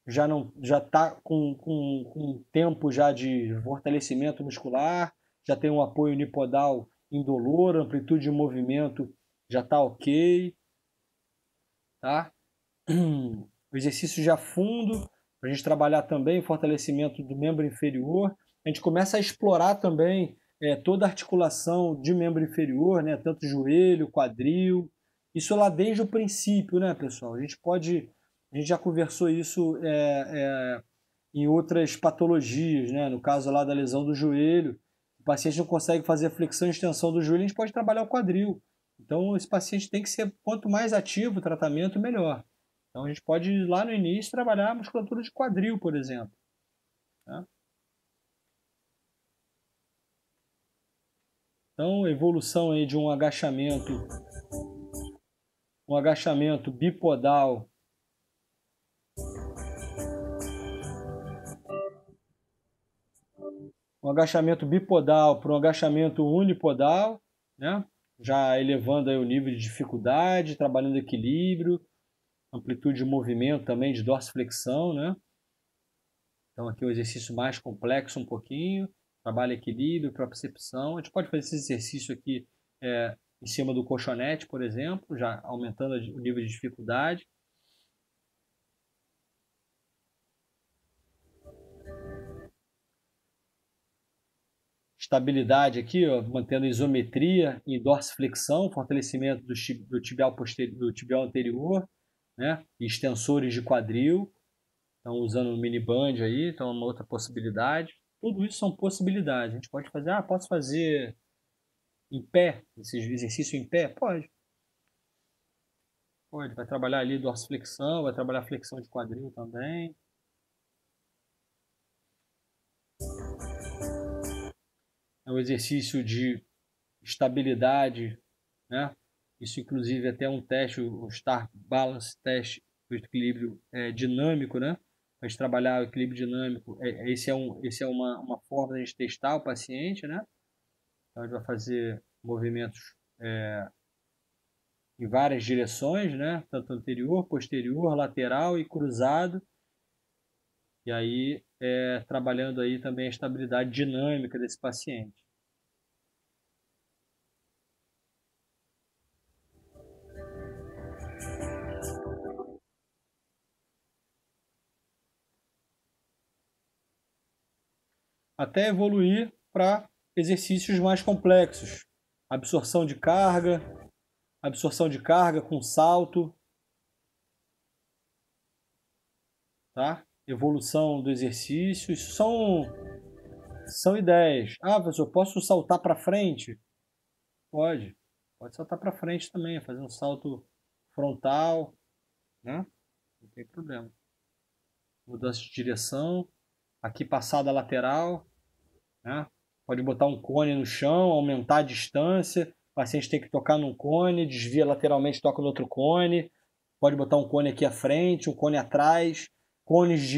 já está com tempo já de fortalecimento muscular, já tem um apoio unipodal indolor, amplitude de movimento já está ok, tá? O exercício já fundo, para a gente trabalhar também o fortalecimento do membro inferior. A gente começa a explorar também toda a articulação de membro inferior, né? Tanto joelho, quadril. Isso lá desde o princípio, né, pessoal? A gente já conversou isso em outras patologias, né? No caso lá da lesão do joelho, o paciente não consegue fazer a flexão e extensão do joelho, a gente pode trabalhar o quadril. Então, esse paciente tem que ser, quanto mais ativo o tratamento, melhor. Então, a gente pode, lá no início, trabalhar a musculatura de quadril, por exemplo. Tá? Então, evolução aí de um agachamento bipodal para um agachamento unipodal, né? Já elevando aí o nível de dificuldade, trabalhando equilíbrio, amplitude de movimento também de dorsiflexão, né? Então aqui um exercício mais complexo um pouquinho, trabalha equilíbrio, propriocepção. A gente pode fazer esse exercício aqui em cima do colchonete, por exemplo, já aumentando o nível de dificuldade. Estabilidade aqui, ó, mantendo isometria em dorsiflexão, fortalecimento do tibial anterior, né? E extensores de quadril. Então, usando o mini band aí, então uma outra possibilidade. Tudo isso são possibilidades. A gente pode fazer, posso fazer em pé, esse exercício em pé? Pode. Pode, vai trabalhar ali dorsiflexão, vai trabalhar flexão de quadril também. É um exercício de estabilidade, né? Isso inclusive até um teste, o Star Balance Test, o equilíbrio dinâmico, né? Para a gente trabalhar o equilíbrio dinâmico, esse é uma forma de a gente testar o paciente, né? Então a gente vai fazer movimentos em várias direções, né? Tanto anterior, posterior, lateral e cruzado. E aí trabalhando aí também a estabilidade dinâmica desse paciente. Até evoluir para exercícios mais complexos. Absorção de carga com salto, tá? Evolução do exercício, isso são ideias. Professor, posso saltar para frente? Pode saltar para frente também, fazer um salto frontal, né? Não tem problema. Mudança de direção, aqui passada lateral, né? Pode botar um cone no chão, aumentar a distância, o paciente tem que tocar num cone, desvia lateralmente, toca no outro cone, pode botar um cone aqui à frente, um cone atrás, cones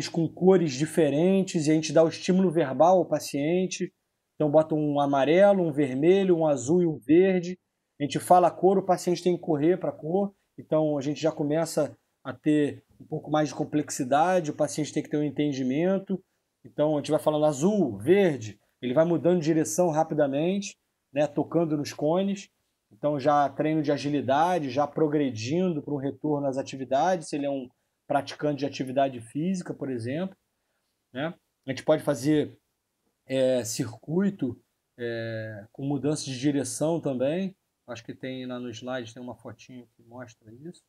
com cores diferentes, e a gente dá o estímulo verbal ao paciente. Então bota um amarelo, um vermelho, um azul e um verde. A gente fala a cor, o paciente tem que correr para a cor. Então a gente já começa a ter um pouco mais de complexidade, o paciente tem que ter um entendimento. Então a gente vai falando azul, verde, ele vai mudando de direção rapidamente, né, tocando nos cones. Então já treino de agilidade, já progredindo para um retorno às atividades, se ele é um praticante de atividade física, por exemplo, né? A gente pode fazer circuito com mudança de direção também. Acho que tem lá no slide, tem uma fotinha que mostra isso.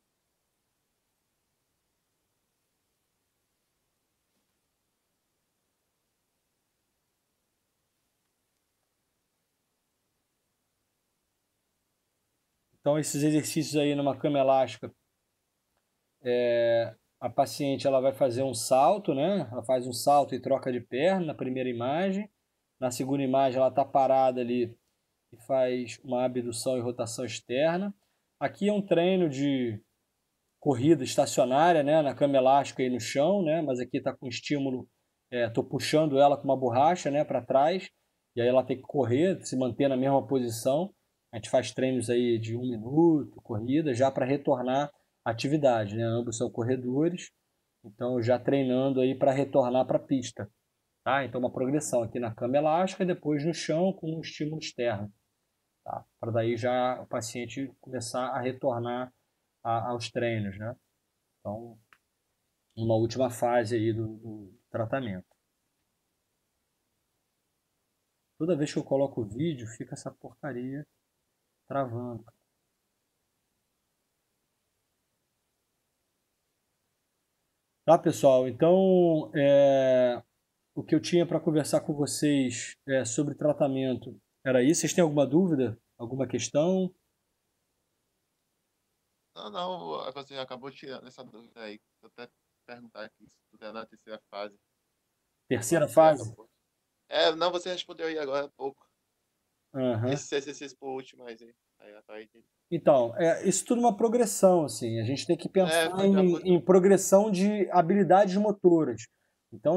Então, esses exercícios aí numa cama elástica, a paciente ela vai fazer um salto, né? Ela faz um salto e troca de perna na primeira imagem. Na segunda imagem, ela está parada ali e faz uma abdução e rotação externa. Aqui é um treino de corrida estacionária, né? Na cama elástica aí no chão, né? Mas aqui está com estímulo, estou puxando ela com uma borracha, né? Para trás, e aí ela tem que correr, se manter na mesma posição. A gente faz treinos aí de 1 minuto, corrida, já para retornar atividade, né? Ambos são corredores, então já treinando aí para retornar para a pista, tá? Então uma progressão aqui na cama elástica e depois no chão com um estímulo externo, tá? Para daí já o paciente começar a retornar aos treinos, né? Então, uma última fase aí do tratamento. Toda vez que eu coloco o vídeo, fica essa porcaria travando. Tá, pessoal? Então, o que eu tinha para conversar com vocês sobre tratamento era isso. Vocês têm alguma dúvida? Alguma questão? Não, você acabou tirando essa dúvida aí. Vou até perguntar aqui se tu tá na terceira fase. Terceira Você fase? acabou. Não, você respondeu aí agora há pouco. Aham. Esse exercício por último aí. Aí. Então, isso tudo é uma progressão, assim. A gente tem que pensar Já em progressão de habilidades motoras. Então,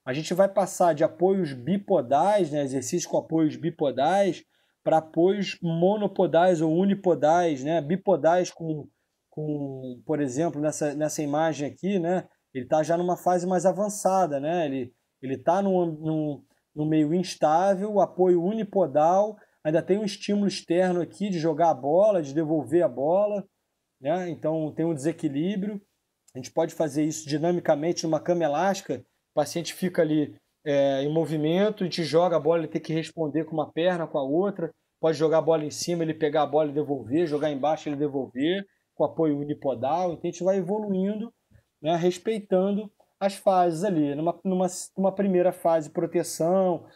a gente vai passar de apoios bipodais, né, exercícios com apoios bipodais, para apoios monopodais ou unipodais, né, bipodais por exemplo, nessa imagem aqui, né, ele está já numa fase mais avançada, né, ele está num meio instável, apoio unipodal, ainda tem um estímulo externo aqui de jogar a bola, de devolver a bola, né? Então tem um desequilíbrio. A gente pode fazer isso dinamicamente numa cama elástica. O paciente fica ali em movimento, a gente joga a bola, ele tem que responder com uma perna, com a outra. Pode jogar a bola em cima, ele pegar a bola e devolver, jogar embaixo ele devolver, com apoio unipodal. Então a gente vai evoluindo, né? Respeitando as fases ali. Numa primeira fase, proteção,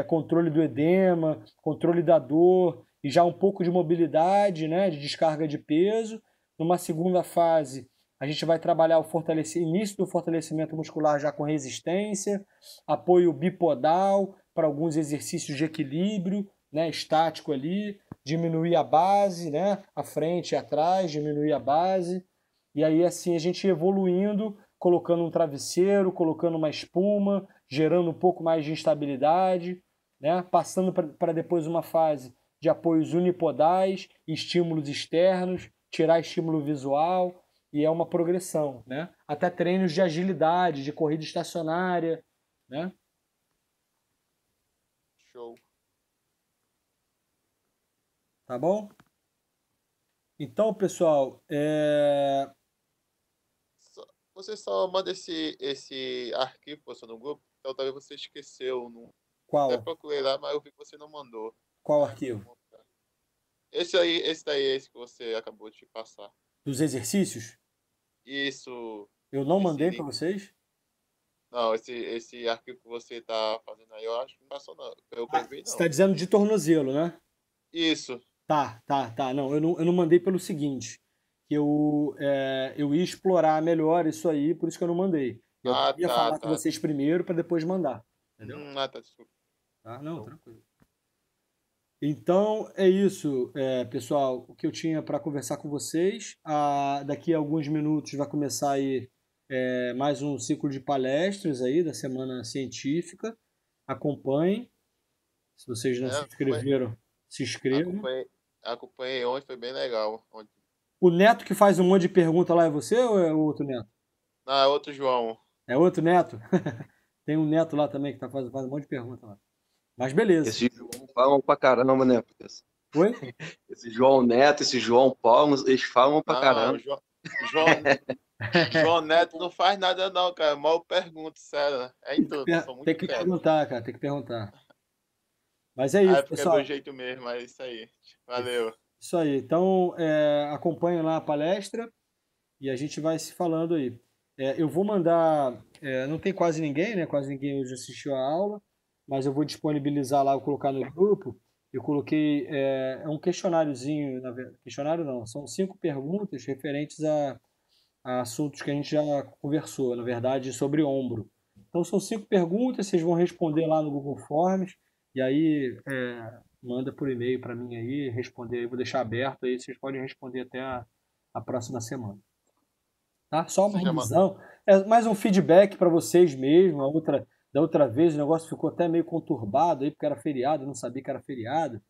controle do edema, controle da dor e já um pouco de mobilidade, né, de descarga de peso. Numa segunda fase, a gente vai trabalhar o início do fortalecimento muscular já com resistência, apoio bipodal para alguns exercícios de equilíbrio, né, estático ali, diminuir a base, né, a frente e atrás, diminuir a base. E aí assim a gente evoluindo, colocando um travesseiro, colocando uma espuma, gerando um pouco mais de instabilidade, né? Passando para depois uma fase de apoios unipodais, estímulos externos, tirar estímulo visual, e é uma progressão, né? Até treinos de agilidade, de corrida estacionária, né? Show. Tá bom? Então, pessoal, Você só manda esse arquivo postou no grupo, então talvez você esqueceu. Não... Qual? Até procurei lá, mas eu vi que você não mandou. Qual arquivo? Esse daí é esse que você acabou de passar. Dos exercícios? Isso. Eu não Esse mandei link. para vocês? Não, esse arquivo que você tá fazendo aí, eu acho que não passou não. Eu vi, Você não. está dizendo de tornozelo, né? Isso. Tá. Não, eu não mandei pelo seguinte, que eu ia explorar melhor isso aí, por isso que eu não mandei. Eu queria falar com vocês primeiro para depois mandar. Entendeu? Desculpa. Tá? Não, tranquilo. Então, é isso, pessoal, o que eu tinha para conversar com vocês. Daqui a alguns minutos vai começar aí mais um ciclo de palestras aí da Semana Científica. Acompanhem. Se vocês não se inscreveram, se inscrevam. Acompanhei ontem, foi bem legal. O Neto que faz um monte de pergunta lá é você ou é o outro Neto? Não, é outro João. É outro Neto? Tem um Neto lá também que faz um monte de pergunta lá. Mas beleza. Esse João falam pra caramba, né, professor? Oi? Esse João Neto, esse João Paulo, eles falam pra caramba. João Neto não faz nada não, cara. Mal pergunto, sério. É em tudo. Tem que perguntar, cara. Tem que perguntar. Mas é isso, pessoal. É do jeito mesmo, é isso aí. Valeu. Isso aí. Então, acompanhem lá a palestra e a gente vai se falando aí. Eu vou mandar... não tem quase ninguém, né? Quase ninguém hoje assistiu a aula, mas eu vou disponibilizar lá, vou colocar no grupo. Eu coloquei um questionáriozinho, questionário não, são 5 perguntas referentes a assuntos que a gente já conversou, na verdade, sobre ombro. Então são 5 perguntas, vocês vão responder lá no Google Forms, e aí manda por e-mail para mim aí, responder aí, vou deixar aberto aí, vocês podem responder até a próxima semana. Tá? Só uma revisão, mais um feedback para vocês mesmo, da outra vez o negócio ficou até meio conturbado aí, porque era feriado, eu não sabia que era feriado.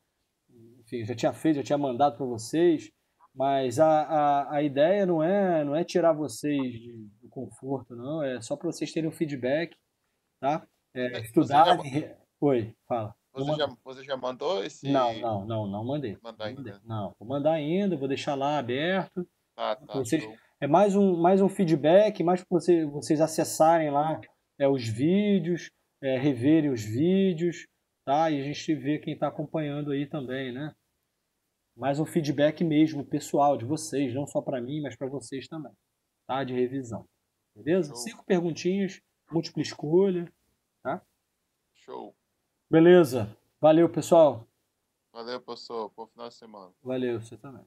Enfim, já tinha mandado para vocês, Mas a ideia não é tirar vocês do conforto, não. É só para vocês terem um feedback, tá? Estudar. Oi, fala. Você já mandou esse. Não mandei. Mandar ainda. Não, vou mandar ainda, vou deixar lá aberto. Tá, Vocês, show. é mais um feedback, mais para vocês acessarem lá os vídeos, reverem os vídeos, tá? E a gente vê quem está acompanhando aí também, né? Mais um feedback mesmo, pessoal, de vocês, não só para mim, mas para vocês também, tá? De revisão. Beleza? Show. 5 perguntinhas, múltipla escolha, tá? Show. Beleza. Valeu, pessoal. Valeu, professor. Bom final de semana. Valeu, você também.